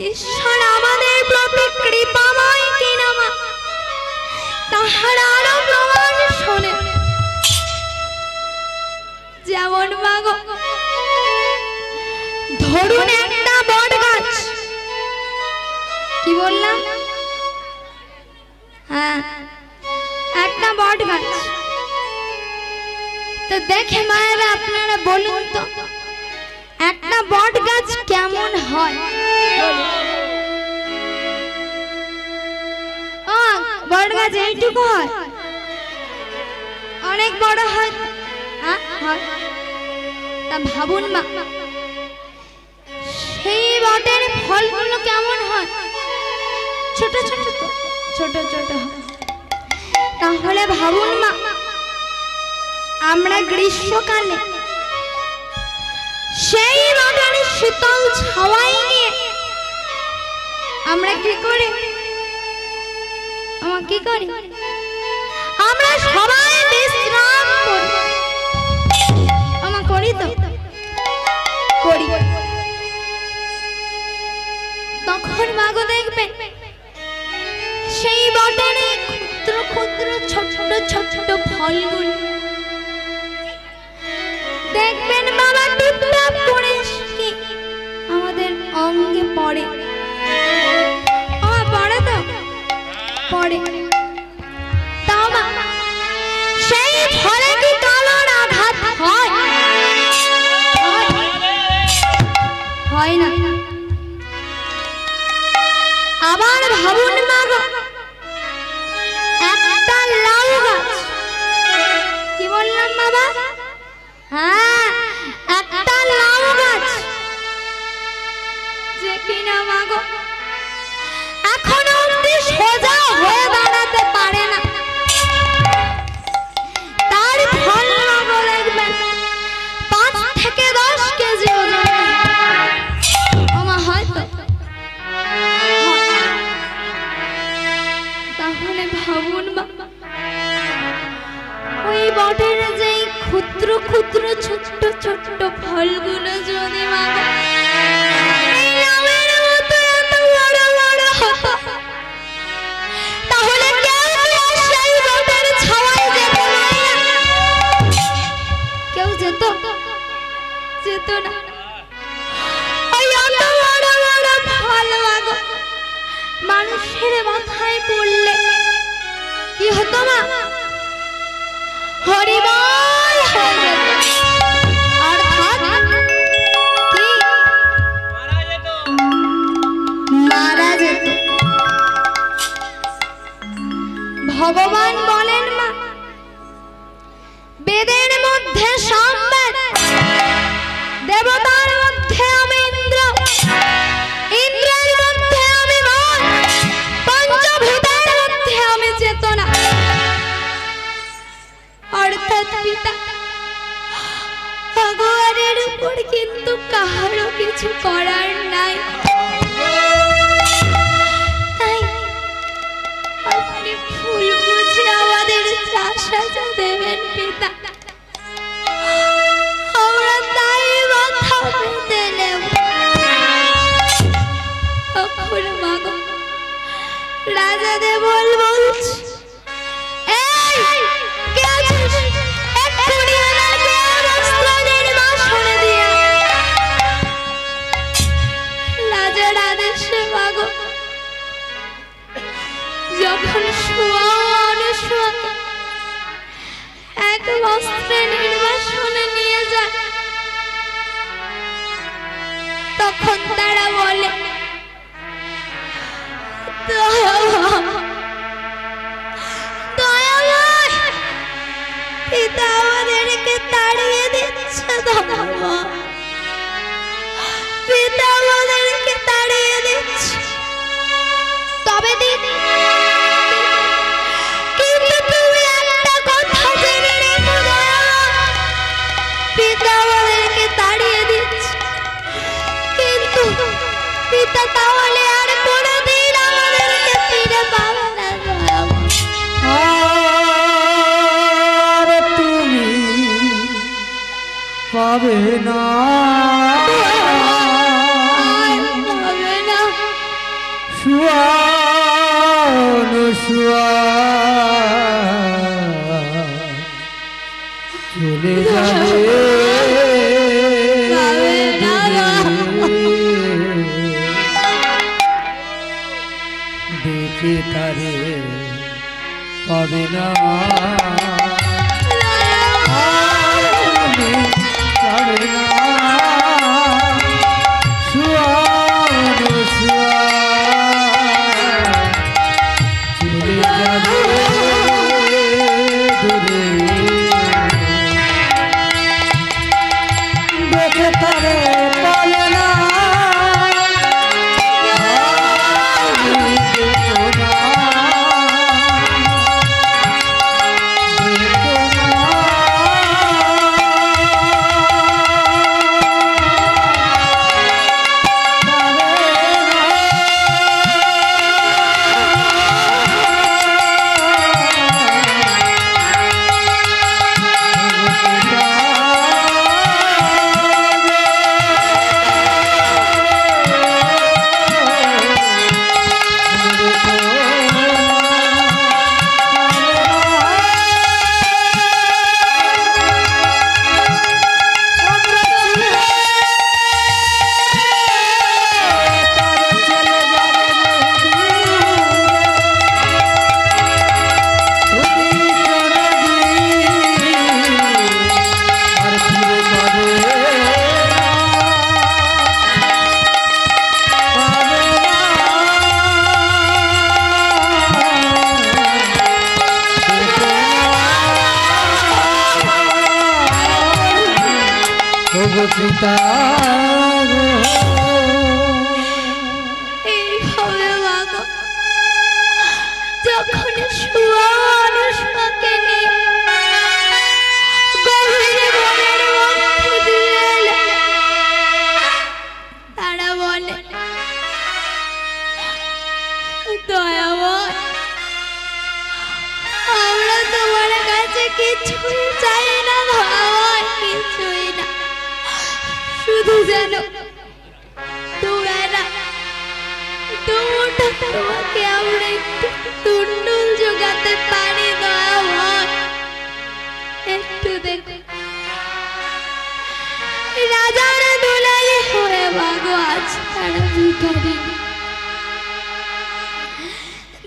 ঈশ্বর আমাদের প্রতি কৃপাময় কিনা মা, তাহার আরো প্রমাণ শোনে। যেমন মাগো, ধরুন একটা বট গাছ। কি বললাম? হ্যাঁ, একটা বট গাছ। তো দেখে মায়েরা আপনারা বলুন তো একটা বট গাছ কেমন হয়? বট গাছ এইটুকু হয়? অনেক বড় হয়? হয়। তা ভাবুন মা, সেই বটের ফলগুলো কেমন হয়? ছোট ছোট ছোট ছোট হয়। তাহলে ভাবুন মা, আমরা গ্রীষ্মকালে সেই বটের শীতল ছাওয়াই নিয়ে আমরা কি করি? কি করি? আমরা সবাই বিশ্রাম করি। করি তো করি। তখন মাগো দেখবে সেই বটের ক্ষুদ্র ক্ষুদ্র ছোট ছোট ফলগুলো দেখবেন বাবা টুপটাপ করে আমাদের অঙ্গে পড়ে। পড়ে তো পড়ে। তাও মা সেই ফলে কি কালোর আঘাত হয়? হয় না। আবার ভাবুন মা গো, একটা লাউ গাছ, কি বললাম বাবা? হ্যাঁ, একটা লাউ গাছ যে কিনা মা গো এখনো অব্দি সোজা হয়ে দাঁড়াতে পারে না, তার ফল মা গো দেখবেন 5 থেকে 10 কেজি ওজন। ওমা হয়তো। তাহলে ভাবুন মা, ওই বটের যে ক্ষুদ্র ক্ষুদ্র ছোট ছোট ফলগুলো যদি মা তাহলে কেউ যেত? যেত না। মানুষের মাথায় পড়লে কি হতো মা? হরিবল হয়ে যেত। অর্থাৎ কি? মারা যেত। ভগবান বলেন মা, বেদের মধ্যে সামবেদ, দেবতার মধ্যে আমি ইন্দ্র, ইন্দ্রের মধ্যে আমি মন, পঞ্চভূতের মধ্যে আমি চেতনা। অর্থাৎ পিতা ভগবানের উপর কিন্তু কাহারও কিছু করার নাই। তাই আপনি ফুল বুঝে আমাদের চাষা দেবেন পিতা, আমরা তাই মাথা পেতে নেব। তখন মাগো রাজা দেবল বলছে, যখন এক বস্ত্রে নির্বাসনে নিয়ে যায়, তখন তারা বলে পিতা আমাদেরকে তাড়িয়ে দিচ্ছে, পিতা আমাদেরকে তাড়িয়ে দিচ্ছে। তবে দিদি কিন্তু তুমি একটা কথা জেনে রেখো, পিতা আমাদেরকে তাড়িয়ে দিচ্ছে, কিন্তু পিতা তাহলে আর কোনোদিন আমাদেরকে ফিরে পাবে না। আর তুমি পাবে না, চলে যাবে দেখে তারে পাবে না। ওগো পিতা এইভাবে মাগো যখন শুয়া মানুষকে নিয়ে গভীরে বনের মধ্যে দিয়ে এলো, তারা বলে দয়াময় আমরা তোমার কাছে কিছুই চাই না, দয়াময় কিছুই না, শুধু যেন তোমাকে আমরা একটু তুন্ডুল জোগাতে পারি, দয়াময় একটু দেখো। রাজার দুলালি হয়ে মাগো আজ তারা ভিখারি,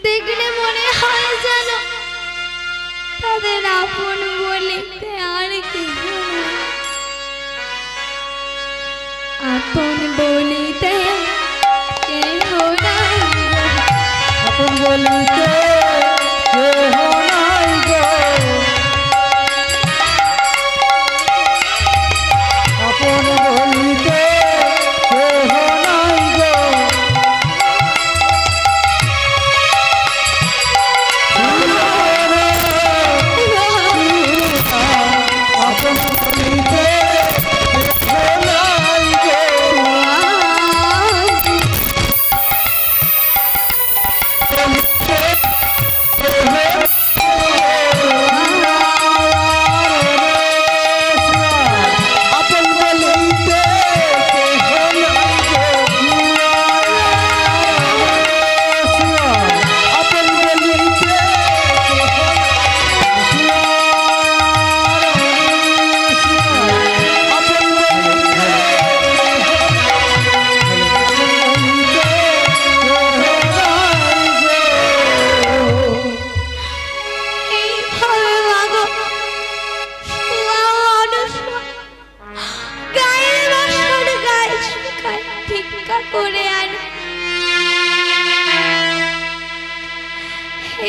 দেখলে মনে হয় যেন তাদের আপন বলিতে আর কেহ নাই, আপন বলিতে কেহ নাই, আপন বলিতে কেহ নাই গো, আপন বলিতে কেহ নাই গো, আপন বলিতে কেহ নাই গো। করে আনে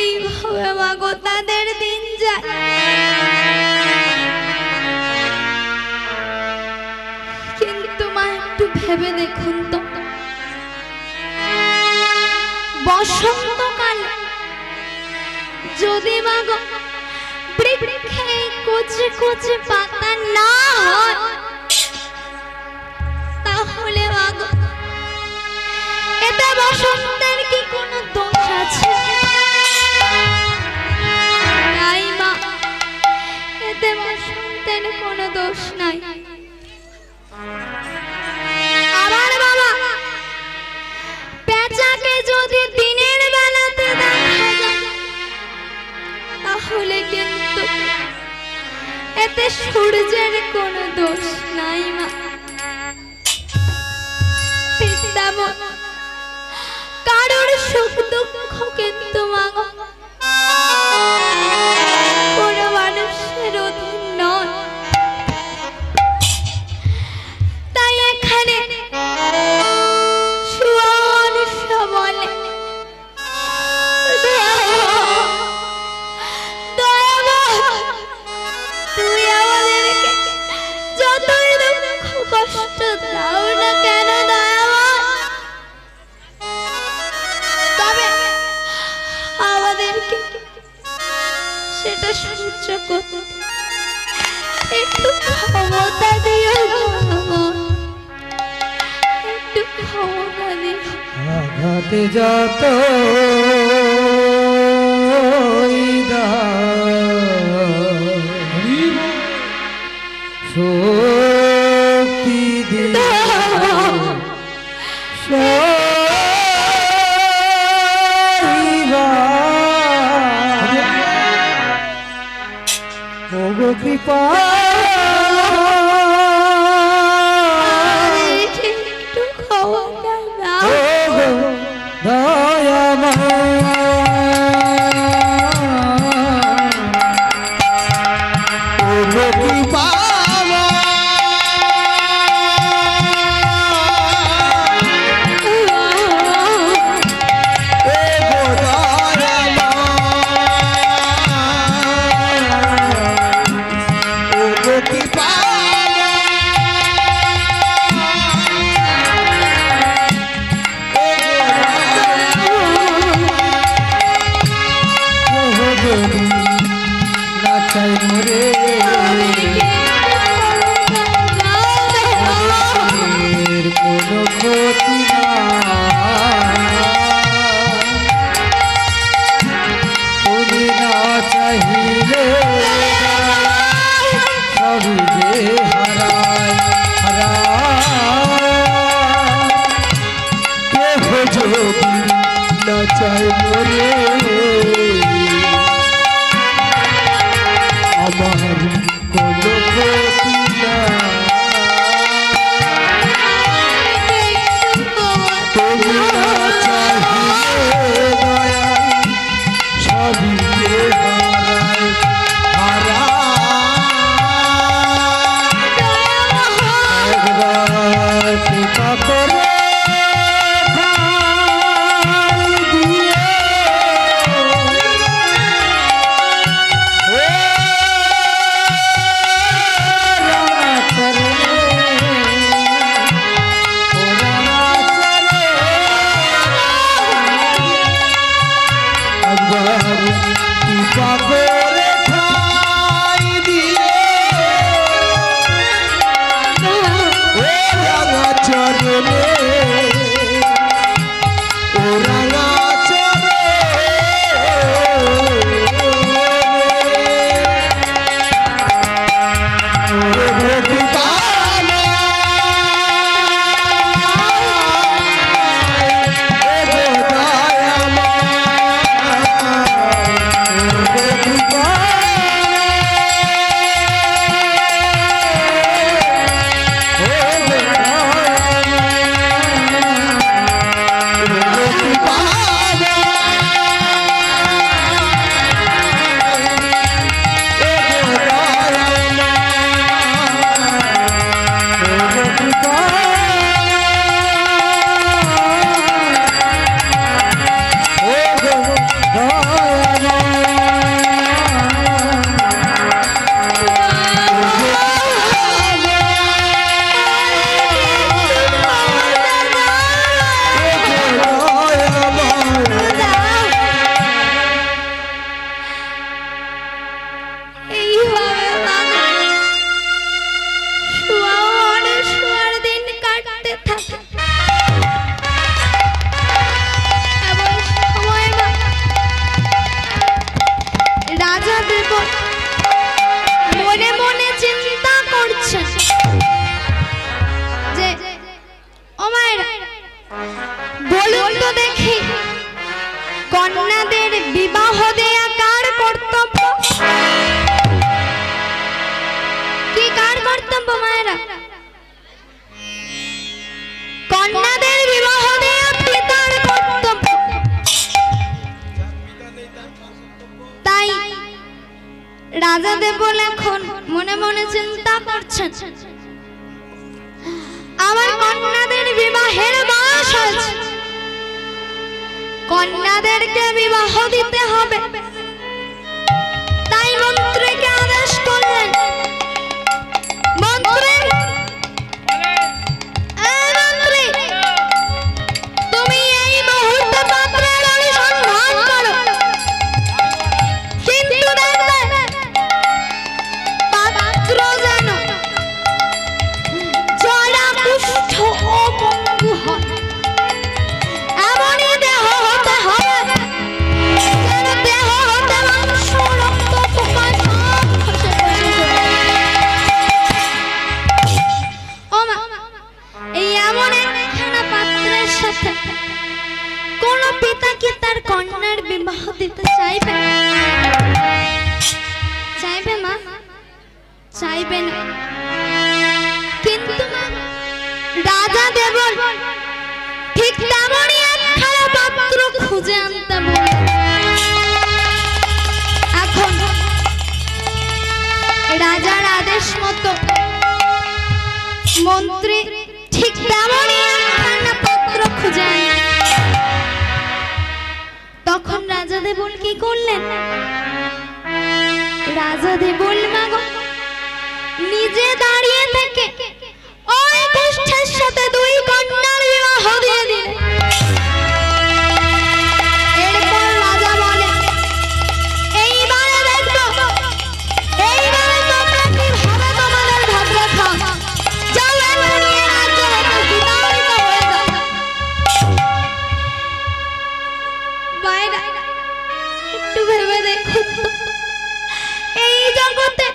এইভাবে মাগো তাদের দিন যায়। কিন্তু মা একটু ভেবে দেখুন তো, বসন্তকালে যদি মাগো বৃক্ষে কচি কচি পাতা না হয়, তাহলে মাগো এতে বসন্তের কি কোনো দোষ আছে? নাই মা, এতে বসন্তের কোনো দোষ নাই। আবার বাবা, পেঁচাকে যদি দিনের বেলাতে দেখা যায়, তাহলে কিন্তু এতে সূর্যের কোনো দোষ নাই মা। ঠিক তেমন কারোর সুখ দুঃখ কিন্তু মাগো কোনো মানুষের অধীন নয়। তাই এখানে বলে তুই আমাদেরকে যতই দুঃখ কষ্ট দাও না কেন সেটা সহ্য করতে একটু ক্ষমতা দিও, একটু ক্ষমতা দিও। আঘাতে যত শক্তি দিও কৃপা একটু ক্ষমতা দাও দয়াময় কৃপা যে হারায় কেহ যদি না চায় মরে আমার কোনো ক্ষতি না তুমি না চাহিলে দয়াল সবই যে হারায় একবার কৃপা করে কন্যাদের বিবাহ দেয়া কার কর্তব্য? কি কার কর্তব্য মায়েরা? কন্যাদের বিবাহ দেয়া পিতার কর্তব্য। তাই রাজা দেবল এখন মনে মনে চিন্তা করছেন, আমার কন্যাদের বিবাহের বয়স হয়েছে, কন্যাদেরকে বিবাহ দিতে হবে। তাই মন্ত্রীকে আদেশ করলেন, মন্ত্রী তুমি এই মুহূর্তে পাত্রের অনুসন্ধান করো, কিন্তু দেখবে পাত্র যেন জরা কুষ্ঠ ও পঙ্গু হয়, এমনই দেহ হতে হবে যেন দেহ হতে মাংস রক্ত পোকা সব খসে খসে ও মা, এই এমন একখানা পাত্রের সাথে কোন পিতা কি তার কন্যার বিবাহ দিতে চাইবে? চাইবে মা? চাইবে না। কিন্তু রাজা দেবল ঠিক তেমনই একখানা পাত্র খুঁজে আনতে বললেন। এখন রাজার আদেশ মতো মন্ত্রী ঠিক তেমনই একখানা পাত্র খুঁজে আনলেন। তখন রাজা দেবল কি করলেন? রাজা দেবল মাগো নিজে দাঁড়িয়ে থেকে ওই কুষ্ঠের সাথে দুই কন্যার বিবাহ দিয়ে দিলেন। এরপর রাজা বলে, এইবারে দেখবো, এইবারে তোমরা কিভাবে তোমাদের ভাগ রাখো। যাও এখনই এ রাজ্য হতে বিতাড়িত হয়ে যাও। বাইরে একটু ভেবে দেখুন তো, এই জগতে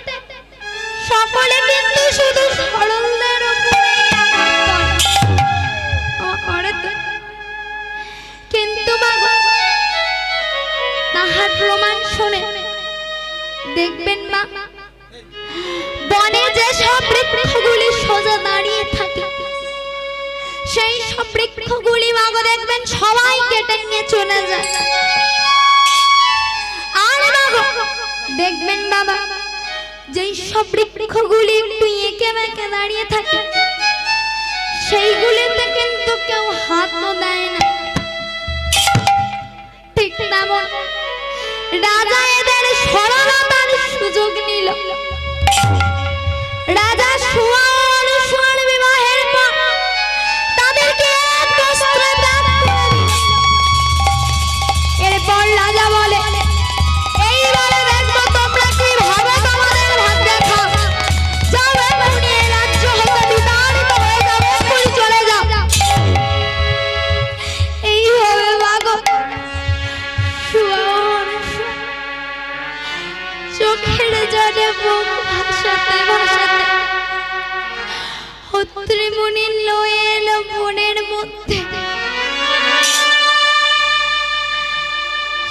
সকলে কি কিন্তু শুধু সরলদের উপরেই আঘাত করে তো। কিন্তু মাগো তাহার প্রমাণ শুনে দেখবেন মা, বনে যে সব বৃক্ষগুলি সোজা দাঁড়িয়ে থাকে সেই সব বৃক্ষগুলি মাগো দেখবেন সবাই কেটে নিয়ে চলে যায়। আর মাগো দেখবেন বাবা, যেই সব বৃক্ষগুলি একটু এঁকে বেঁকে দাঁড়িয়ে থাকে সেইগুলিতে কিন্তু কেউ হাতও দেয় না। ঠিক তেমন রাজা এদের সরলতার সুযোগ নিল। রাজা সুয়া অনুসুয়ার বিবাহের পর তাদেরকে এক বস্ত্রে দান করে দিল। এরপর রাজা বলে, এইবারে দেখবো তোমরা কি ভাবে তোমাদের ভাগ্যে খাও। যাও এক্ষুনি এই রাজ্য হতে বিতাড়িত হয়ে যাবে, এক্ষুনি চলে যাও। এইভাবে মাগো সুয়া অনুসুয়া চোখের জলে বুক ভাসাতে ভাসাতে অত্রি মুনি লয়ে এলো বনের মধ্যে।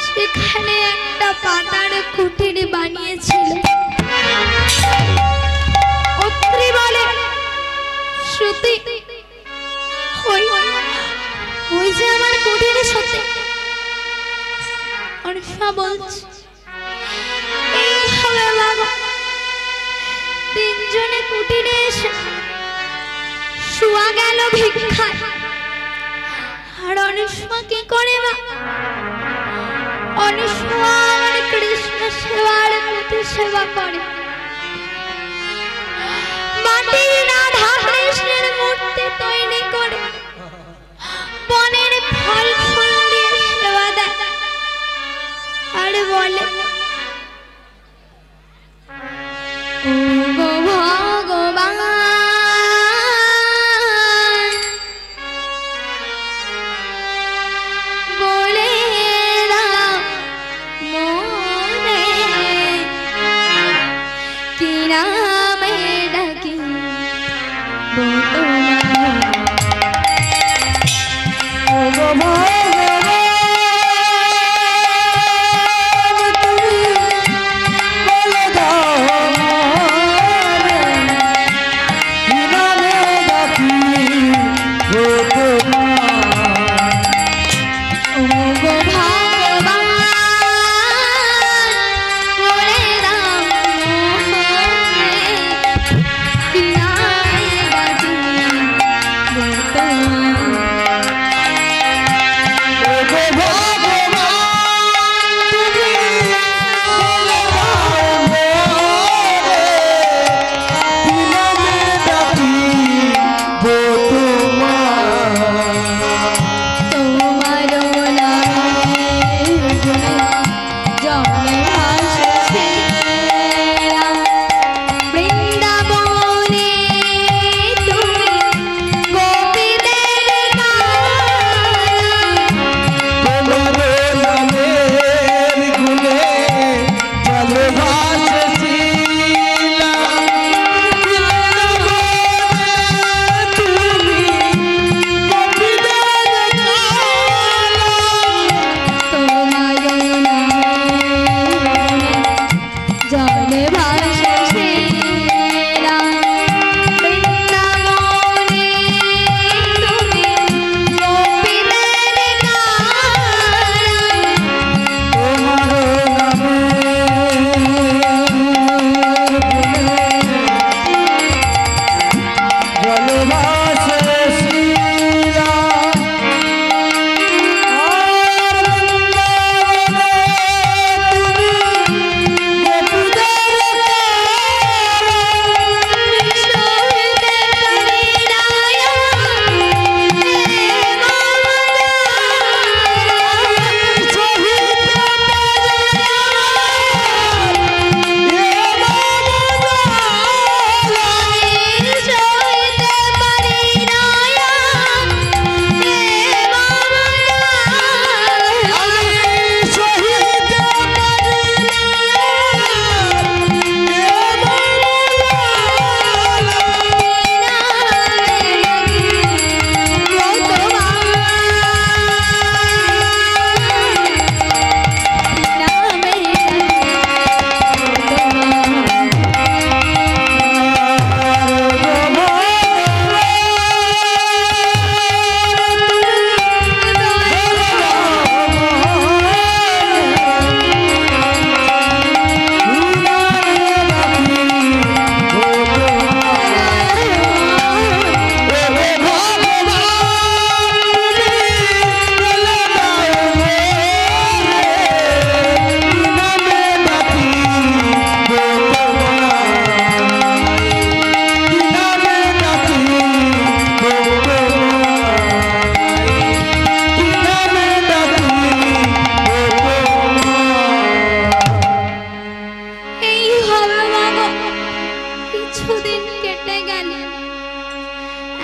সেখানে একটা পাতার কুটির বানিয়েছিল। অত্রি বলে, শ্রুতি ওই যে আমার কুটিরের সাথে। অনুষ্মা বলছে, এইভাবে বাবা তিনজনে কুটিরে এসে শুয়া গেল ভিক্ষায়। আর অনুষ্মা কি করে মা? অনুষ্মা আমার কৃষ্ণ সেবার প্রতি সেবা করে। মাটির রাধা কৃষ্ণের মূর্তি তৈরি করে বনের ফল ফুল দিয়ে সেবা দেয়। আর বলে, ও গো ভগবান, বলে দাও মনে কি নামে ডাকি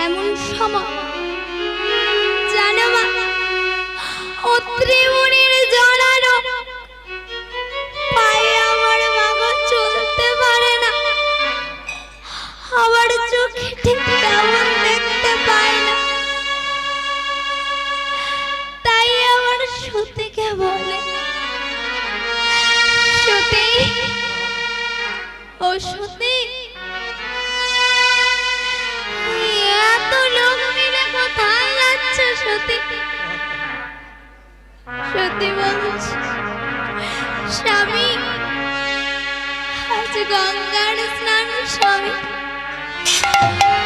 এমন সময় জানো মা, ও ত্রিমুনির জড়ানো পায়ে আমার মা চলতে পারে না, আমার চোখে ঠিক তেমন দেখতে পায় না। তাই আমার সতীকে বলে, সতী ও সতী, এত লোক মিলে কোথায় যাচ্ছ সতী? সতী বলছে, স্বামী আজ গঙ্গার স্নান স্বামী,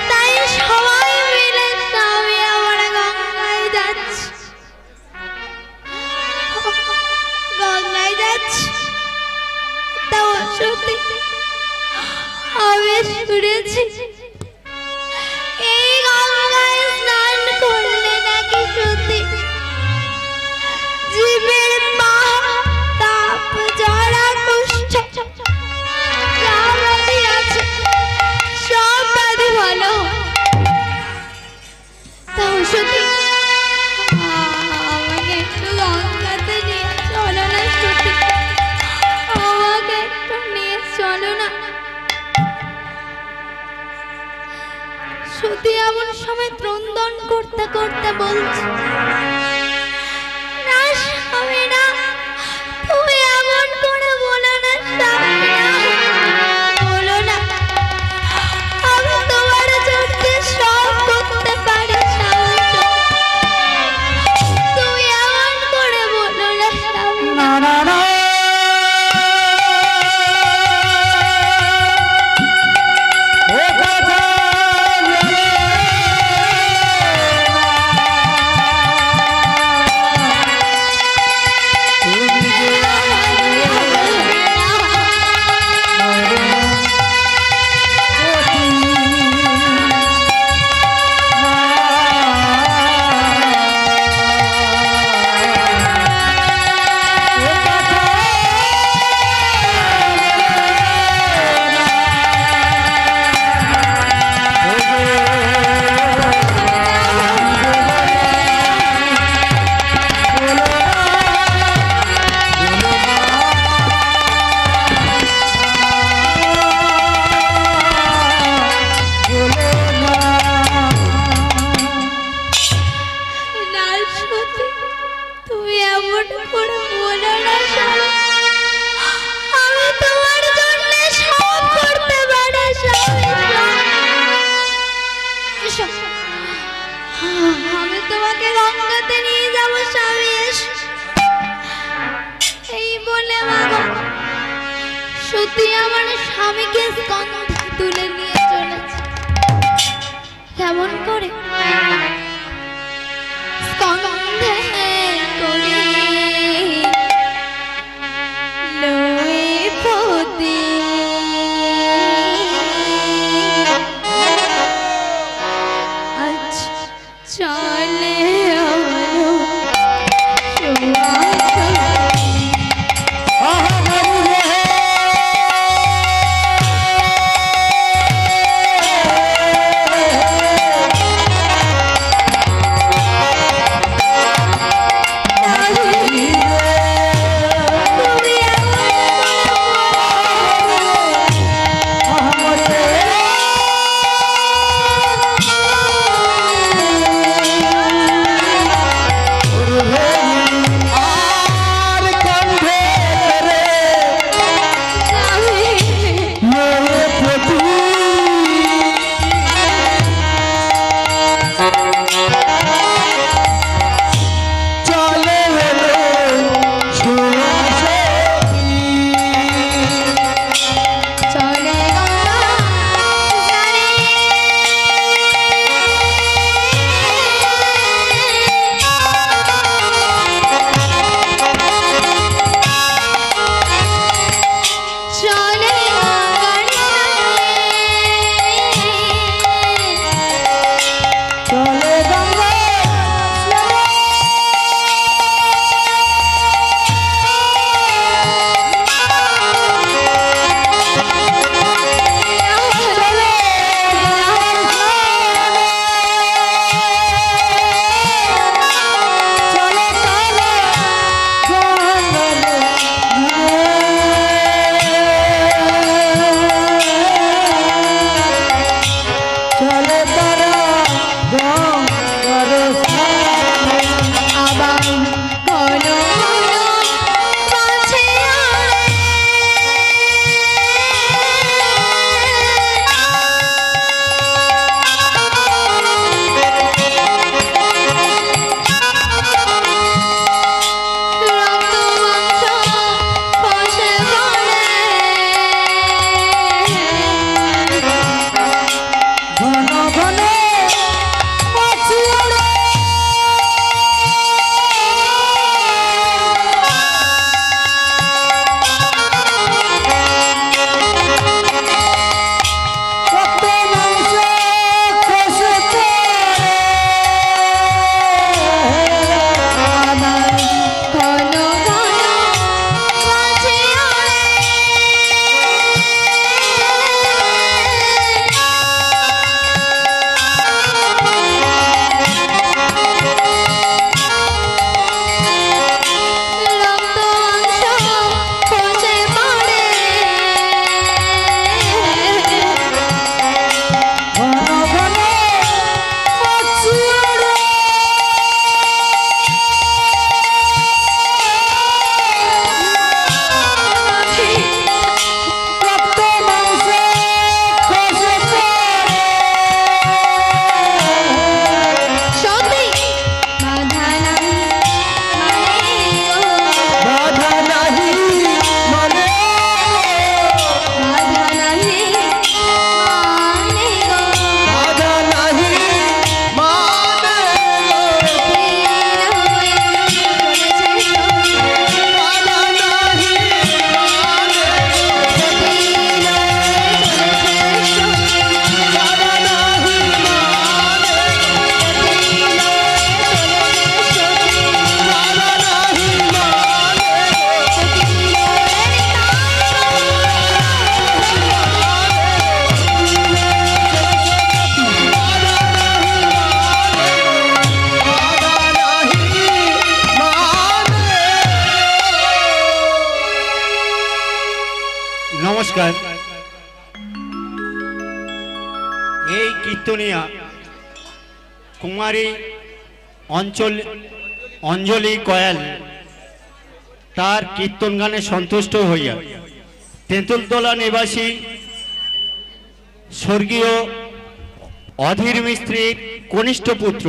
তাই সবাই মিলে স্বামী আমরা গঙ্গায় যাচ্ছি, গঙ্গায় যাচ্ছি। তাও সত্যি আমি শুনেছি এই গঙ্গায় স্নান করলে নাকি সত্যি জীবের পাপ তাপ জড়া কুষ্ঠ যা ব্যাধি আছে সব ব্যাধি ভালো। তাও সত্যি আমাকে একটু গঙ্গাতে নিয়ে চলো না সত্যি, আমাকে একটু নিয়ে চলো না। সত্যি এমন সময় ক্রন্দন করতে করতে বলছে, না স্বামী না, তুমি এমন করে বলো না স্বামী না, বলো না, আমি তোমার জন্য সব করতে পারি স্বামী, তুমি এমন করে বলো না স্বামী না। আমি তোমাকে গঙ্গাতে নিয়ে যাব স্বামী, এই বলে বাবা সত্যি আমার স্বামীকে স্কন্ধে তুলে নিয়ে চলেছে। কেমন করে? স্কন্ধে করে লয়ে পদে চলে নমস্কার। এই কীর্তনিয়া কুমারী অঞ্জলি কয়াল তার কীর্তন গানে সন্তুষ্ট হইয়া তেঁতুলতলা নিবাসী স্বর্গীয় অধীর মিস্ত্রির কনিষ্ঠ পুত্র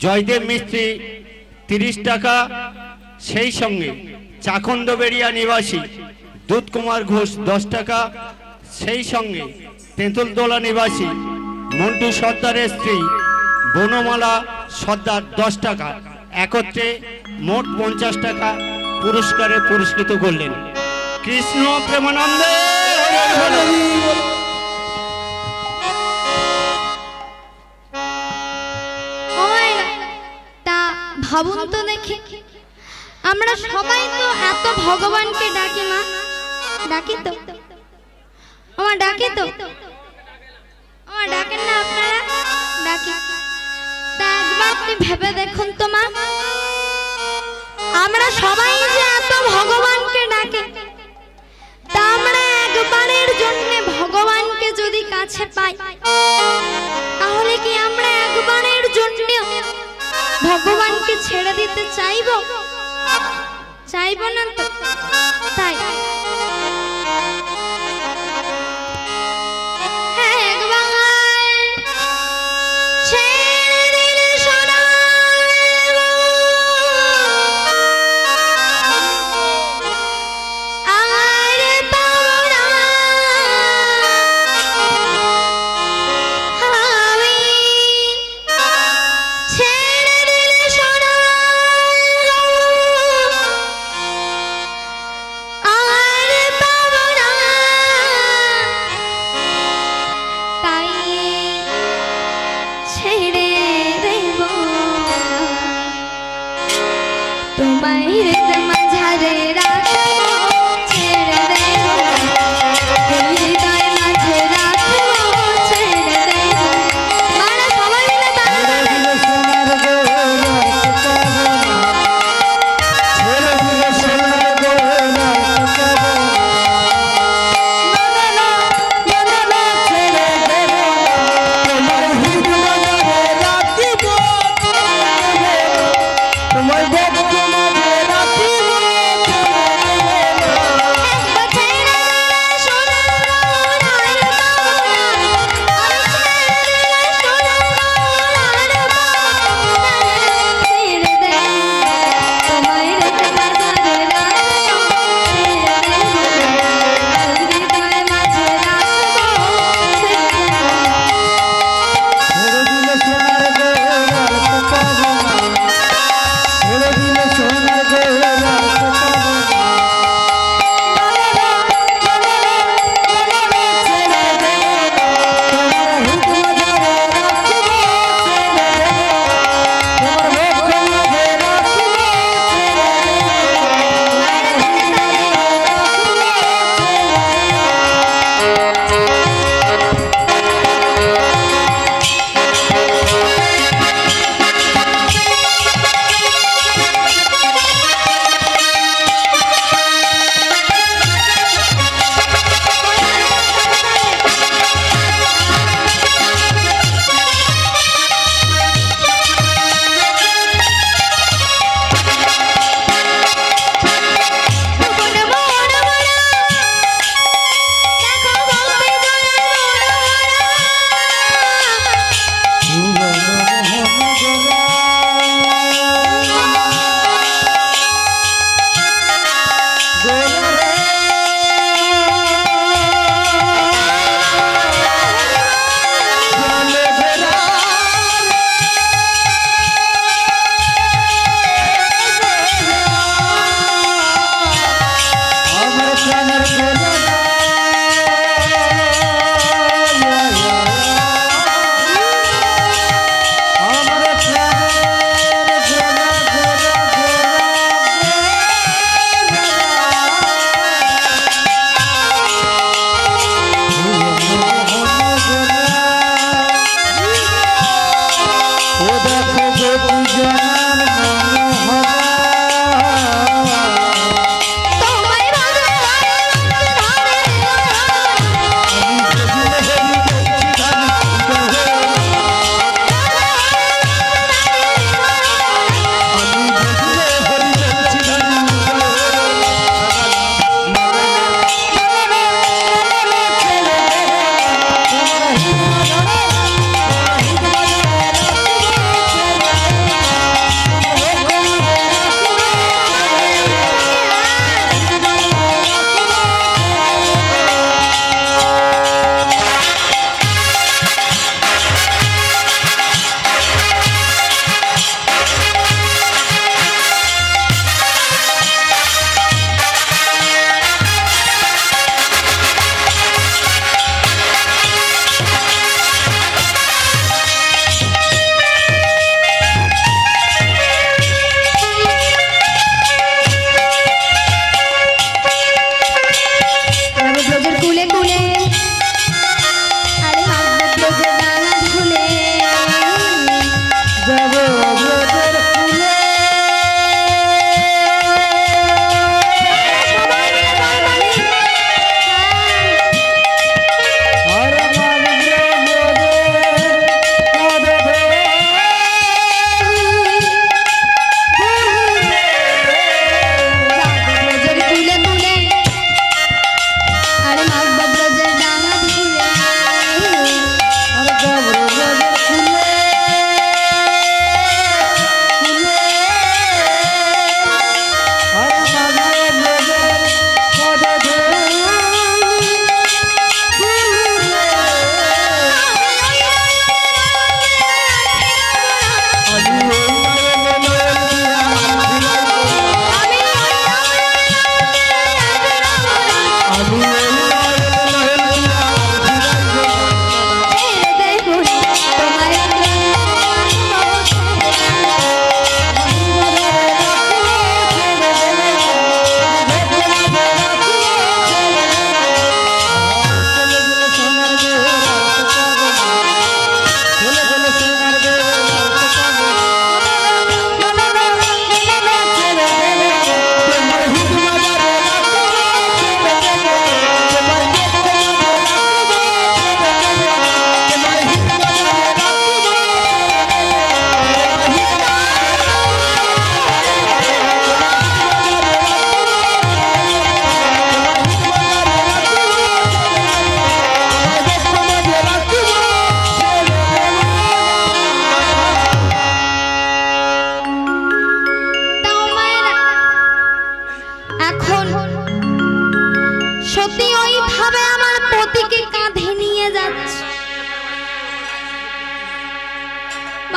জয়দেব মিস্ত্রি 30 টাকা, সেই সঙ্গে চাকন্দবেড়িয়া নিবাসী দুধ কুমার ঘোষ 10 টাকা, সেই সঙ্গে তেঁতুলতলা নিবাসী মন্টু সর্দারের স্ত্রী বনমালা সর্দার 10 টাকা, একত্রে মোট 50 টাকা পুরস্কারে পুরস্কৃত করলেন। কৃষ্ণ প্রেমানন্দে তা ভাবুন তো দেখি, আমরা সবাই তো এত ভগবানকে ডাকি, মা ডাকি তো, আমার ডাকি তো, আমার ডাকেন না আপনারা? ডাকি। তা একবার আপনি ভেবে দেখুন তো মা, আমরা সবাই যে এত ভগবানকে ডাকি, তা আমরা একবারের জন্য ভগবানকে যদি কাছে পাই, তাহলে কি আমরা একবারের জন্য ভগবানকে ছেড়ে দিতে চাইব? চাইব না তো। তাই Ah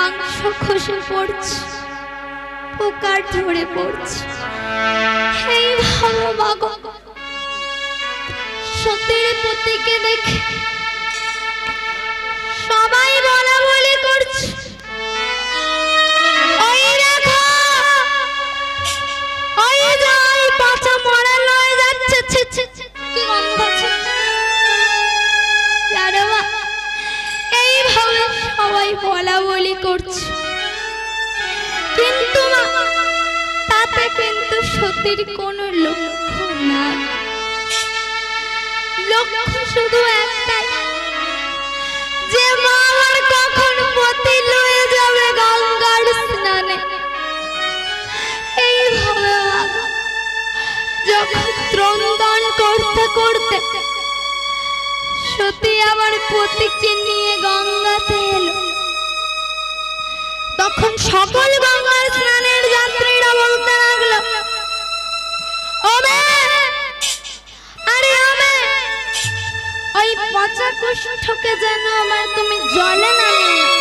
মাংস খসে পড়ছে, পোকা ধরে পড়ছে। এই ভালো মাগো সতীর পতিকে দেখে সবাই বলা বলি করছে, ওই দেখো ওই যাই পাছা মরা লয়ে যাচ্ছে, কি গন্ধ আছে জানো মা? এইভাবে সবাই বলা বলি করছে, কিন্তু মা তাতে কিন্তু সতীর কোনো লক্ষ্য না। লক্ষ্য শুধু একটাই, যে মা আমার কখন পতি লয়ে যাবে গঙ্গার স্নানে। এইভাবে যখন ত্রন্দন করতে করতে সতী আমার পতিকে নিয়ে গঙ্গাতে এলো, তখন সকল গঙ্গার স্নানের যাত্রীরা বলতে লাগলো, ওমে আরে ওমে ওই পচা কুষ্ঠকে যেন আমার তুমি জলে নামিয়ে নাও।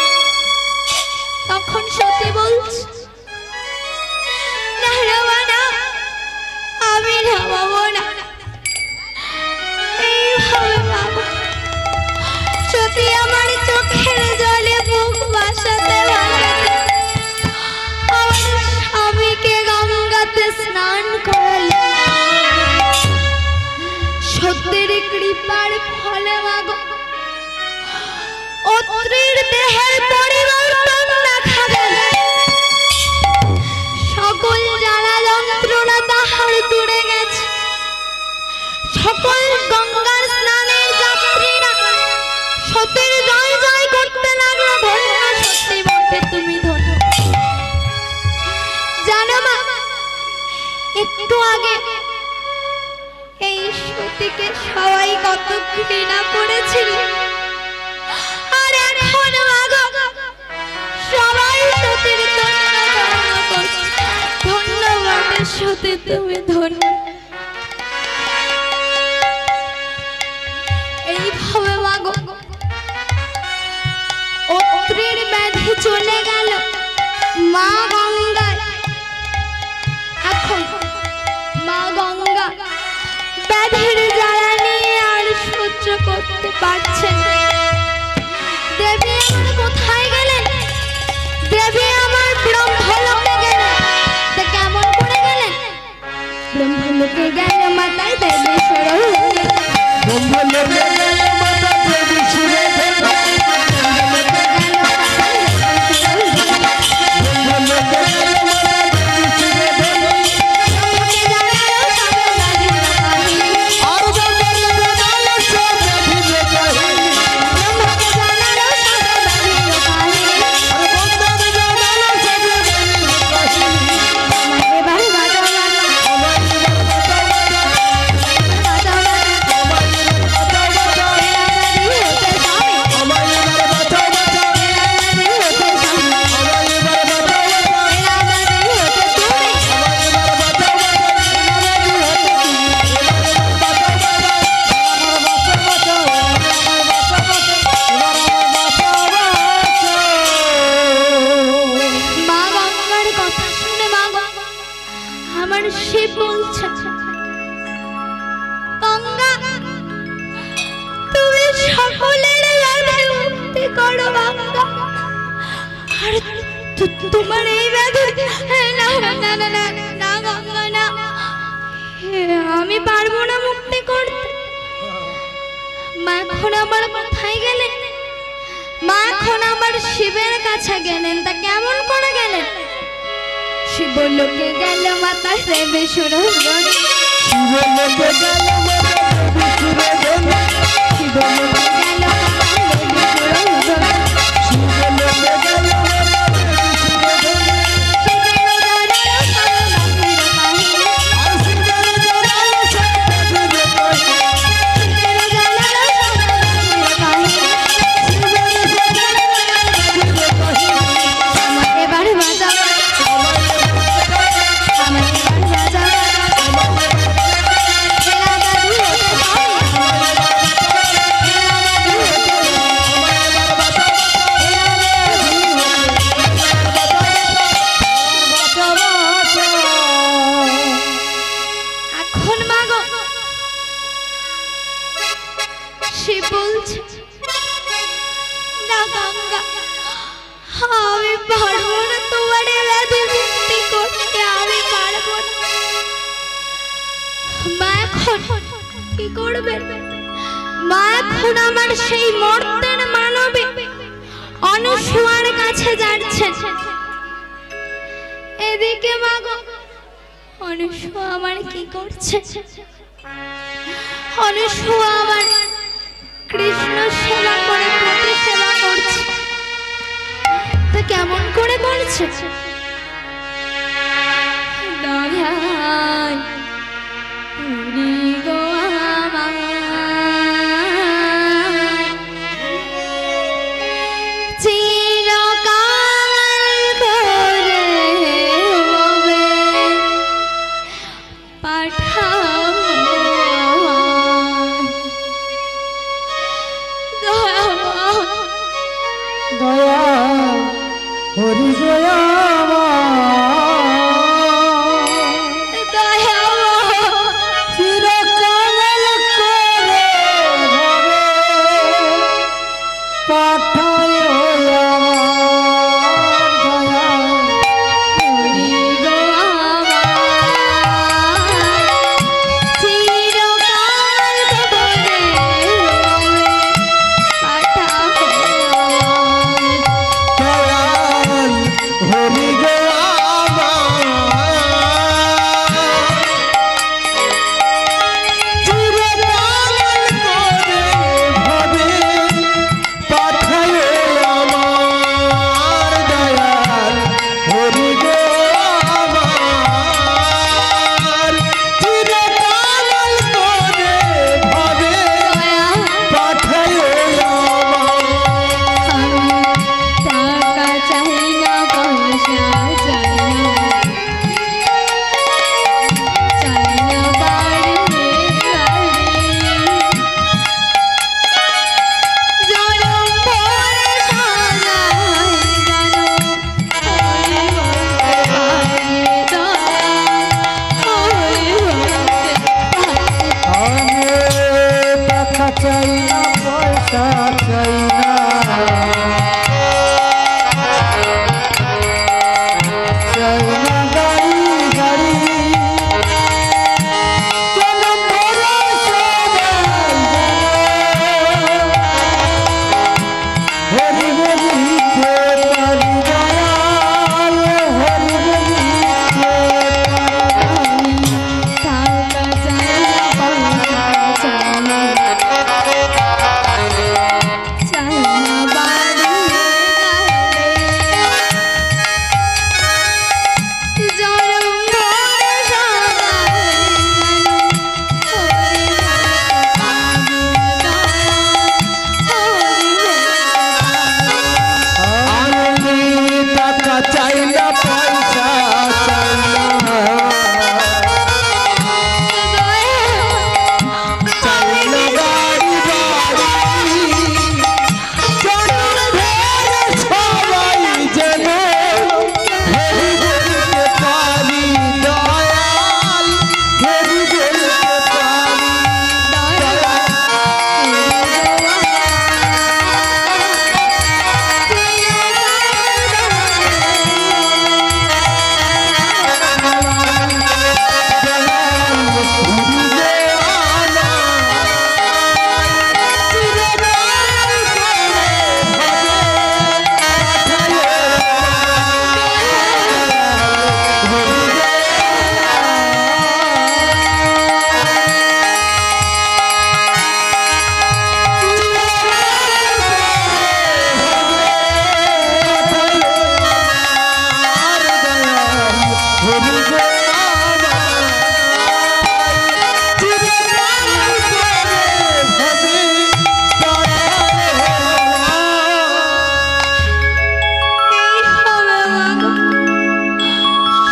তখন সতী বলছে, না রামা না, আমি নামাবো না। এইভাবে বাবা সতী আমার চোখের জলে মুখ ভাসাতে ভাসাতে আমার স্বামীকে গঙ্গাতে স্নান করালো। সত্যের কৃপার ফলে মাগো অত্রির দেহের পরিবর্তন দেখা গেল। সকল জ্বালা যন্ত্রণা তাহার দূরে গেছে। সকল গঙ্গার স্নানের যাত্রীরা সতীর জয় জয় করতে লাগলো, ধন্য সত্যি বটে তুমি ধন্য। জানো মা একটু আগে এই সতীকে সবাই কত ঘৃণা করেছিল, আর এখন মাগো সবাই সতীর ধন্য বটে সতী তুমি ধন্য। এইভাবে মাগো অত্রির ব্যাধি চলে গেল মা গঙ্গায়। এখন মা গঙ্গা ব্যাধির জ্বালা নিয়ে আর সহ্য করতে পারছে না। দেবী আমার কোথায় গেলেন? দেবী আমার ব্রহ্মলোকে গেলেন। তা কেমন করে গেলেন? ব্রহ্মলোকে গেল মাতায় দেবী সরোবরে, ব্রহ্মলোকে গেল মাতা দেবী সুরে ধন্য, ব্রহ্মলোকে গেল মাতা দেবী সুরে ধন্য। আর গঙ্গার জানালো সব ব্যাধির কাহিনী, আর গঙ্গার জানালো সব ব্যাধির কাহিনী। আমার এবার শিব বলছে, গঙ্গা তুমি সকলের ব্যাধি মুক্তি করো গঙ্গা। আর তোমার এই ব্যাধি না না না না না গঙ্গা না, আমি পারবো না মুক্তি করতে। মা এখন আমার কোথায় গেলেন? মা এখন আমার শিবের কাছে গেলেন। তা কেমন করে গেলেন? শিবলোকে গেল মাতা দেবী সুরধন, শিবলোকে গেল মাতা দেবী সুরে ধন্য, শিবলোকে গেল মাতা দেবী সুরধন, শিবলোকে গেল মাতা দেবী সুরে ধন্য। শিবের জানালো সর্বব্যাধির কাহিনী, আর শিবের জানালো সব ব্যাধির কাহিনী, শিবের জানালো সর্বব্যাধির কাহিনী। শিবের জানালো সব ব্যাধির কাহিনী। আমার এবার বাজা, আমার এবার বাজা, এলা দাদু হতে স্বামী, এলা দাদু হতে আমি পারবো না তোমার ব্যাধি মুক্তি করতে, আমি পারবো না। মা এখন কি করবে? মা এখন আমার সেই মর্তের মানবে অনুসুয়ার কাছে যাচ্ছে। এদিকে মা গো, অনুসুয়া আমার কি করছে? অনুসুয়া আমার কৃষ্ণ সেবা করে প্রতি সেবা করছে, তা কেমন করে করছে? দয়াল হরি গো আমার, চিরকাল করে হবে পাঠাও দয়া হরি দয়া চিরকাল করে ভাবে পাঠায় আমার দয়া হরি গো আমার, চিরকাল করে পাঠাও দয়াল হরি গো চাই না, পয়সা চাই না, চাই না গাড়ি গাড়ি, চলো মোরা সবাই হরি বলিতে পারি দয়াল, হরি বলিতে পারি। টাকা চাই না, পয়সা চাই না, চাই না বাড়ি গাড়ি, জনম ভরে আমি টাকা চাই না, পয়সা চাই না, চাই না গাড়ি বাড়ি, জনম ভরে সবাই যেন হরি বলতে পারি দয়াল, হরি বলতে পারি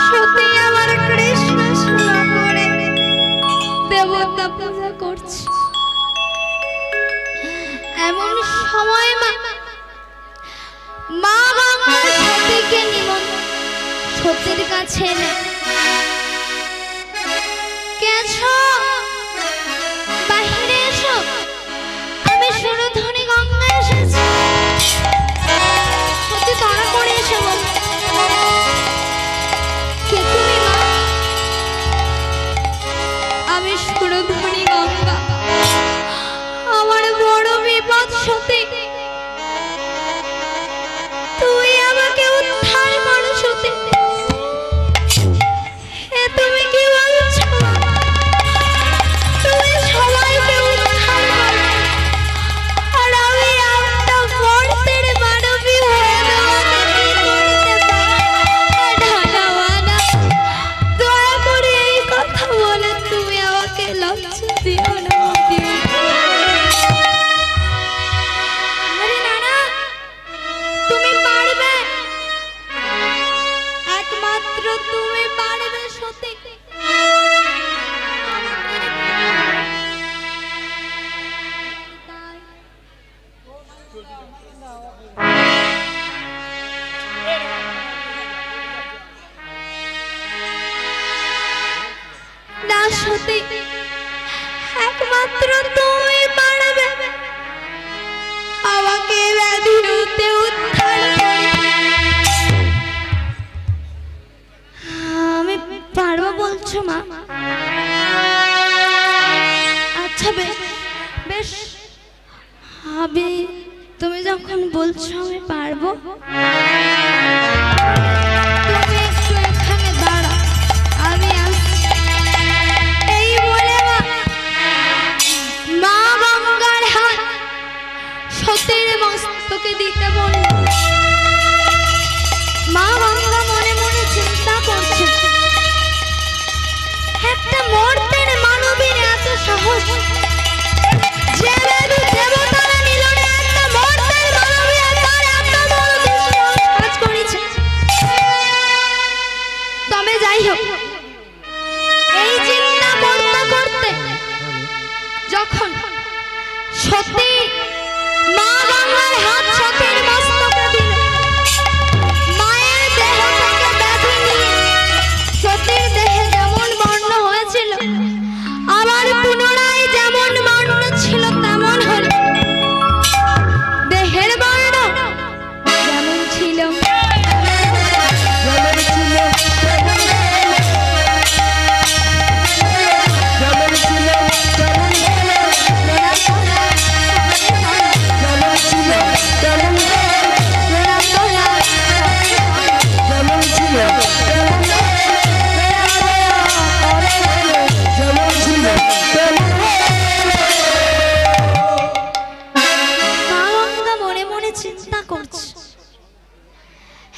সত্যি আমার কৃষ্ণ সেবা করে দেবতা পূজা করছে। এমন সময় মা বাংলা সতীকে সতীর কাছে এলে, কেছো বাহিরে এসো, আমি সুরধ্বনি গঙ্গা এসেছি। সতী তাড়া করে উদ্ধার করো সতী। এ তুমি কি বলছো? তুমি সবাইকে উদ্ধার করো, আর আমি একটা মর্তের মানবী হয়ে তোমাকে কি করতে পারি? ঢালাওয়ানা, দয়া করে এই কথা বলে তুমি আমাকে লজ্জা দিও না, দিও না। আরে নানা, তুমি পারবে, একমাত্র তুমি পারবে সতী। না সতী, একমাত্র তুমি পারবে আমাকে ব্যাধি হতে উদ্ধার করে। আমি পারবো বলছো মা? আচ্ছা বেশ বেশ, তুমি যখন বলছো আমি পারবো, তুমি একটু এখানে দাঁড়াও, আমি আসছি। এই বলে মা গঙ্গার হাত সতীর মস্তকে দিতে বলল। মা গঙ্গা মনে মনে চিন্তা করছে, একটা মর্তের মানবীর এত সাহস, যে ব্যাধি দেবতারা নিল না, একটা মর্তের মানবী তার এত বড় দুঃসাহস কাজ করেছে। তবে যাই হোক, এই চিন্তা করতে করতে যখন সতী মা গঙ্গার হাত সতীর মস্তকে দিল, মায়ের দেহ থেকে ব্যাধি নিয়ে সতীর দেহে যেমন বর্ণ হয়েছিল, আবার পুনরায় যেমন বর্ণ ছিল তেমন হল। দেহের বর্ণ যেমন ছিল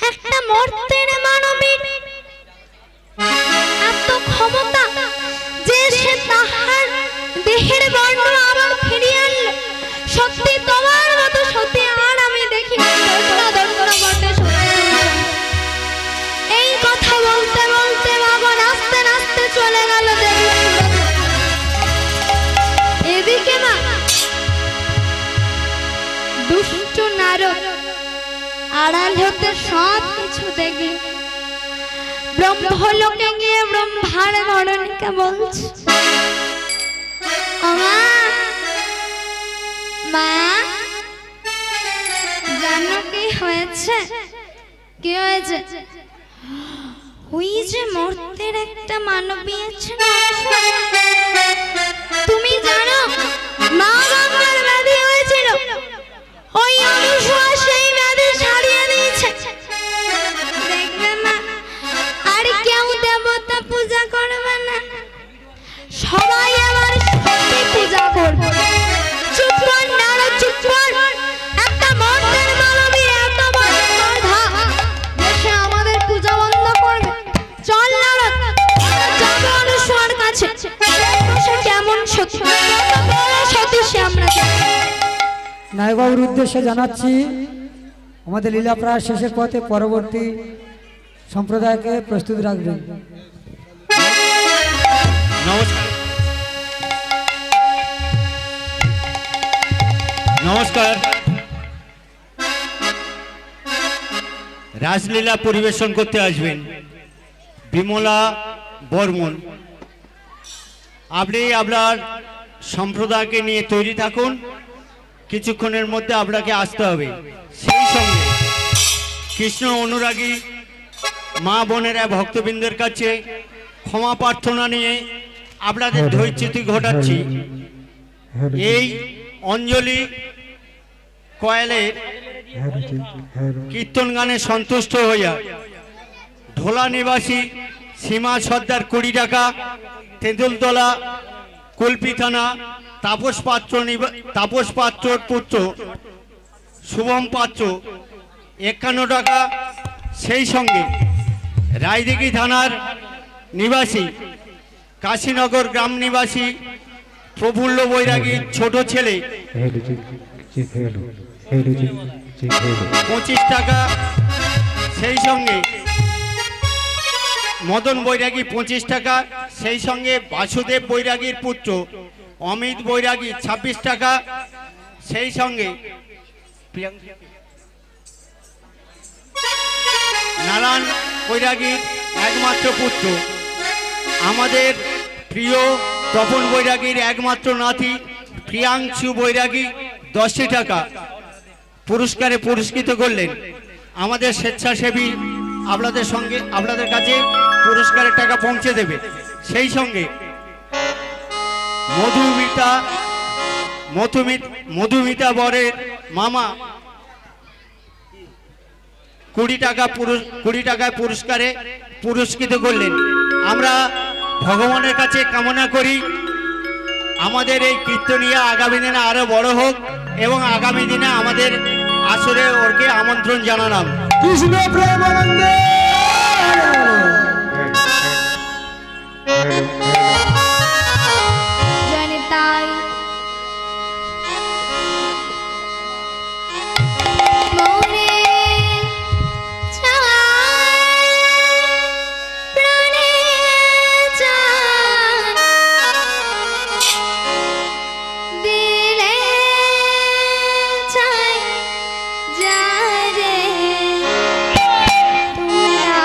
একটা মর্তের মানবীর এত ক্ষমতা যে সে তাহার দেহের বর্ণ আবার ফিরিয়ে আনলো। সত্যি তোমার মতো সত্যি আর আমি দেখি এই কথা বলতে বলতে বাবা নাচতে নাচতে চলে গেল দেবী। এদিকে না দুষ্ট নারদ আড়াল হতে সব কিছু দেখে ব্রহ্মলোকে গিয়ে ব্রহ্মার ধরণীকে বলছে, মা মা জানো কি হয়েছে? কি হয়েছে? ওই যে মর্তের একটা মানবী আছে না, তুমি জানো মা গঙ্গার ব্যাধি হয়েছিল, ওই অনুসূয়া সেই ব্যাধি সারিয়ে দিয়েছে। দেখবে মা, আর কেউ দেবতা পূজা করবে না, সবাই আবার সত্যি পূজা করবে। চুপ কর নারদ, চুপ কর। একটা মর্তের মানবী এত বড় বাধা, দেশে আমাদের পূজা বন্ধ করবে। চল নারদ, যাবে অনুসূয়ার কাছে, সে কেমন সতী, সতী সে আমরা নায়কবাবুর উদ্দেশ্যে জানাচ্ছি, আমাদের লীলা প্রায় শেষের পথে, পরবর্তী সম্প্রদায়কে প্রস্তুত রাখবেন। নমস্কার। রাসলীলা পরিবেশন করতে আসবেন বিমলা বর্মন। আপনি আপনার সম্প্রদায়কে নিয়ে তৈরি থাকুন, কিছুক্ষণের মধ্যে আপনাকে আসতে হবে। সেই সঙ্গে কৃষ্ণ অনুরাগী মা বোনেরা ভক্তবৃন্দের কাছে ক্ষমা প্রার্থনা নিয়ে আপনাদের ধৈর্যচ্যুতি ঘটাচ্ছি। এই অঞ্জলি কয়েলের কীর্তন গানে সন্তুষ্ট হইয়া ঢোলা নিবাসী সীমা সর্দার 20 টাকা, তেঁতুলতলা কুলপি থানা তাপস পাত্রর পুত্র শুভম পাত্র 51 টাকা। সেই সঙ্গে রায়দিঘি থানার নিবাসী কাশীনগর গ্রাম নিবাসী প্রফুল্ল বৈরাগীর ছোট ছেলে 25 টাকা। সেই সঙ্গে মদন বৈরাগী 25 টাকা। সেই সঙ্গে বাসুদেব বৈরাগীর পুত্র অমিত বৈরাগী 26 টাকা। সেই সঙ্গে নারায়ণ বৈরাগীর একমাত্র পুত্র আমাদের প্রিয় তপন বৈরাগীর একমাত্র নাতি প্রিয়াংশু বৈরাগী 10 টাকা পুরস্কারে পুরস্কৃত করলেন। আমাদের স্বেচ্ছাসেবী আপনাদের কাছে পুরস্কারের টাকা পৌঁছে দেবে। সেই সঙ্গে মধুমিতা বরের মামা 20 টাকায় পুরস্কারে পুরস্কৃত করলেন। আমরা ভগবানের কাছে কামনা করি আমাদের এই কীর্তনিয়া আগামী দিনে আরো বড় হোক এবং আগামী দিনে আমাদের আসরে ওরকে আমন্ত্রণ জানালাম। কৃষ্ণ প্রেমানন্দে জনিতাই মনে প্রাণে দিলে চাই যারে তোমরা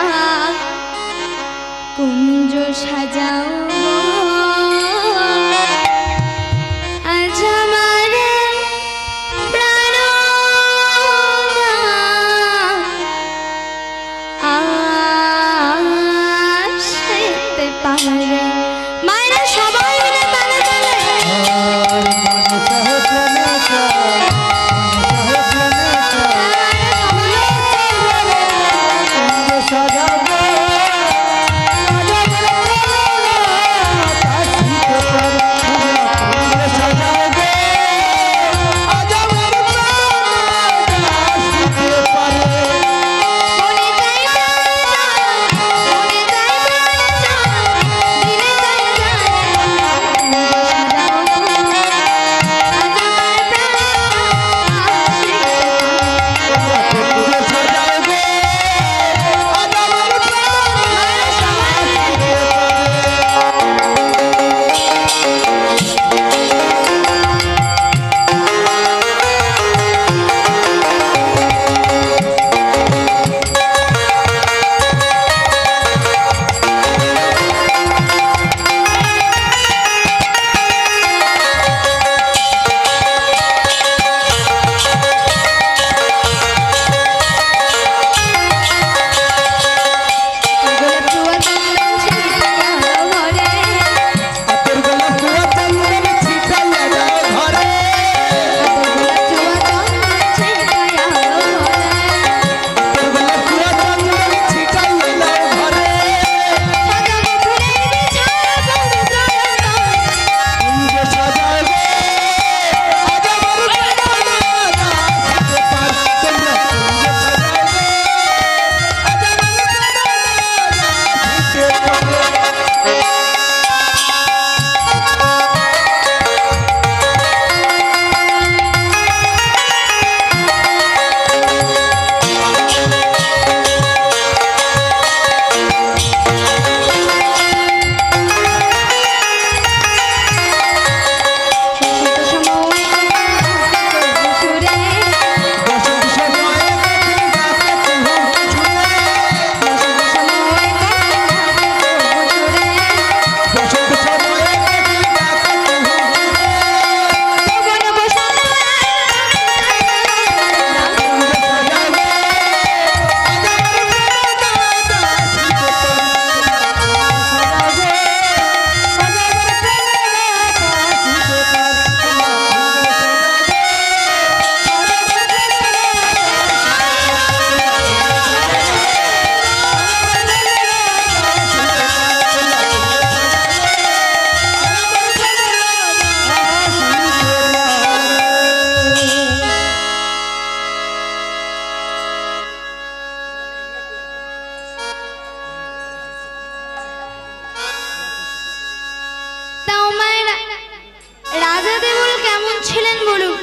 ছিলেন বলুন?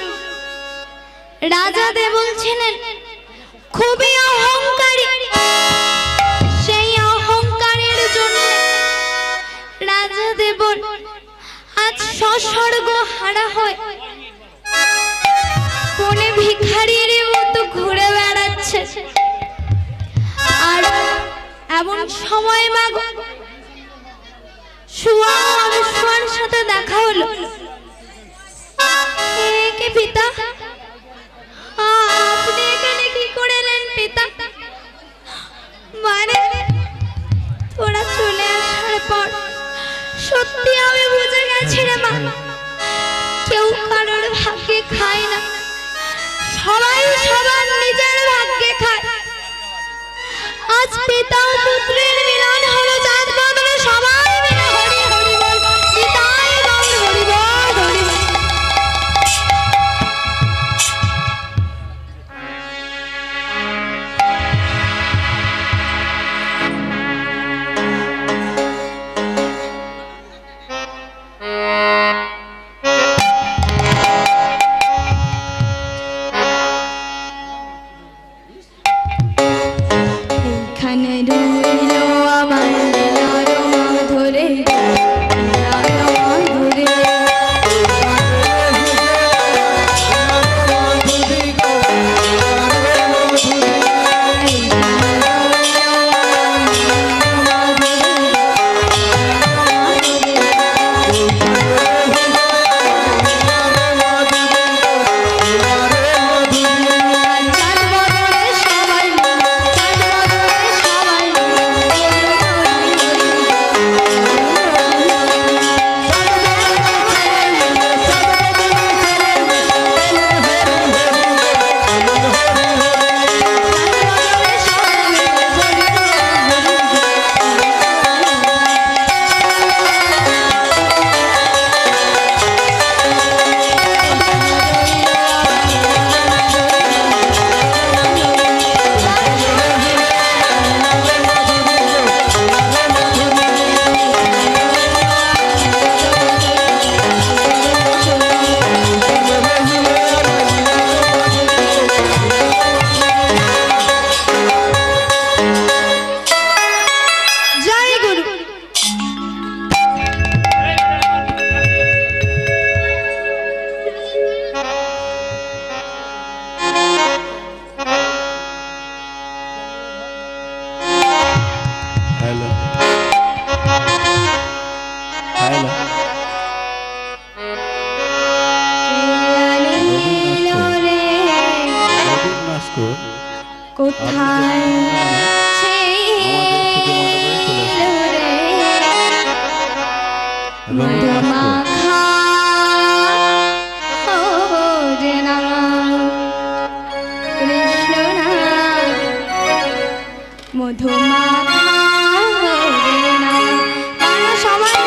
রাজা দেবল ছিলেন খুবই অহংকারী। সেই অহংকারের জন্য রাজা দেবল আজ সস্বর্গ হারা হয় বনে ভিখারির মতো ঘুরে বেড়াচ্ছে। আর এমন সময় মাগো শুয়ার সাথে দেখা হলো। কে পিতা? আপনি এখানে কি করে এলেন পিতা? মানে তোরা চলে আসার পর সত্যি আমি বুঝে গেছি রে মা, কেউ কারোর ভাগ্যে খায় না, সবাই সবার নিজের ভাগ্যে খায়। আজ পিতা পুত্রের মিলন হলো, জাত বদলে সবাই মিলে হরি হরি বল, পিতাই বল হরি বল হরি বল। এইখানে রইল আমার নরম ধরে কোথায় মধুমাখা রে নাম কৃষ্ণ নাম, মধুমাখা রে নাম। সবাই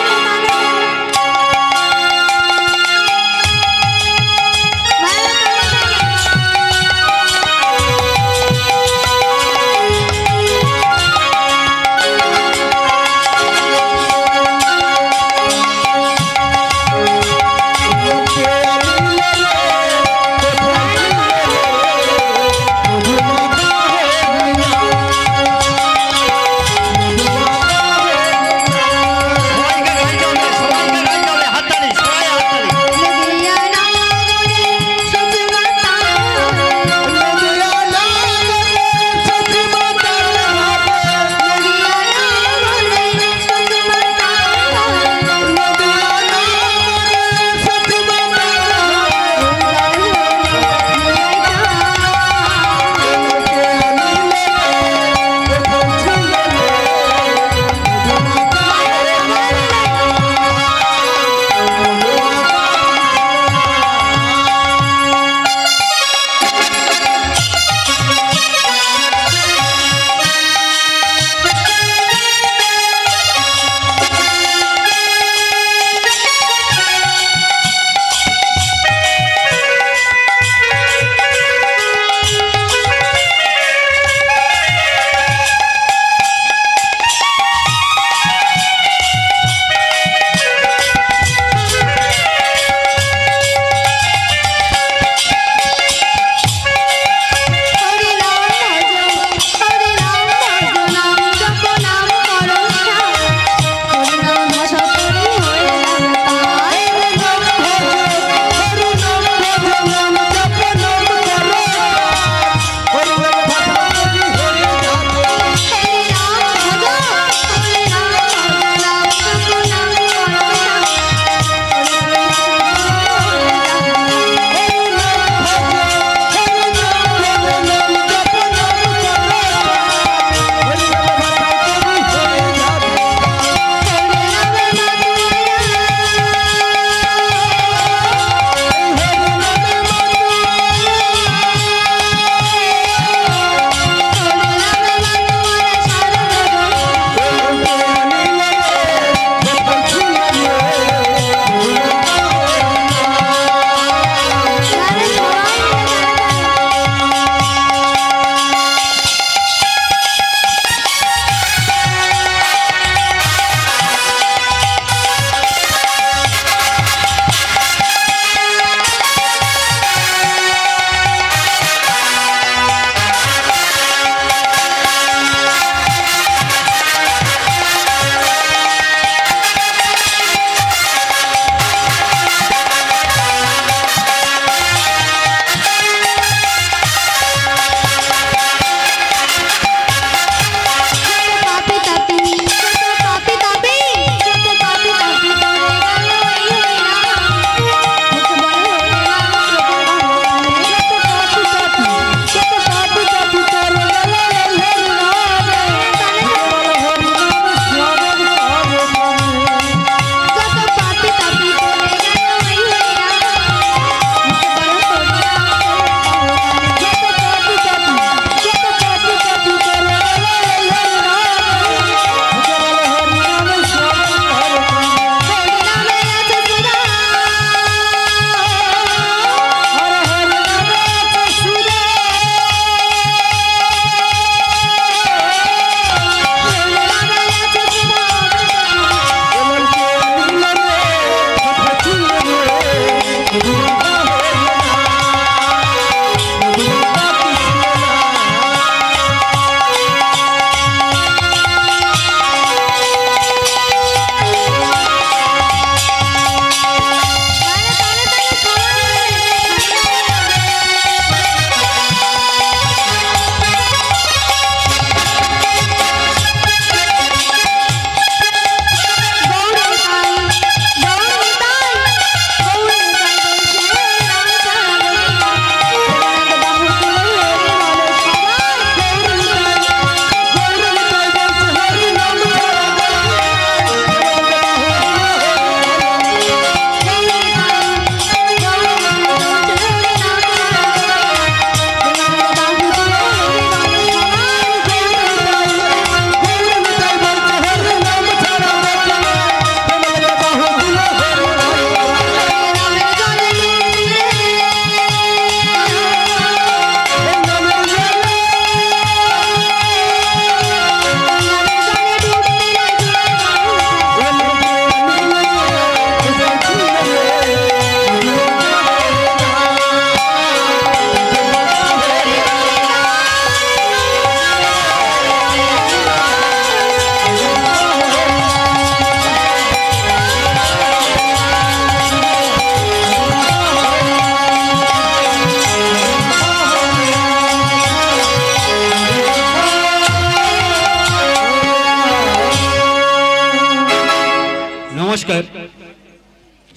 নমস্কার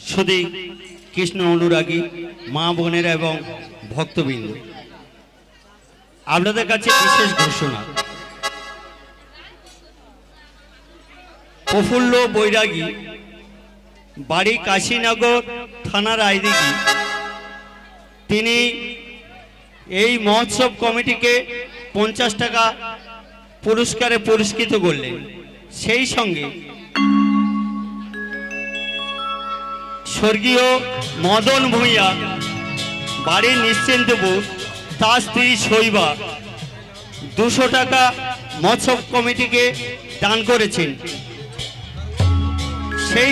শুধু কৃষ্ণ অনুরাগী মা বোনেরা এবং ভক্তবৃন্দ, আপনাদের কাছে বিশেষ ঘোষণা। প্রফুল্ল বৈরাগী, বাড়ি কাশীনগর, থানা রায়দিঘি, তিনি এই মহোৎসব কমিটিকে 50 টাকা পুরস্কারে পুরস্কৃত করলেন। সেই সঙ্গে স্বর্গীয় মদন ভূঁইয়া, বাড়ি নিশ্চিন্তপুর, তার স্ত্রী শৈবা 200 টাকা মহোৎসব কমিটিকে দান করেছেন। সেই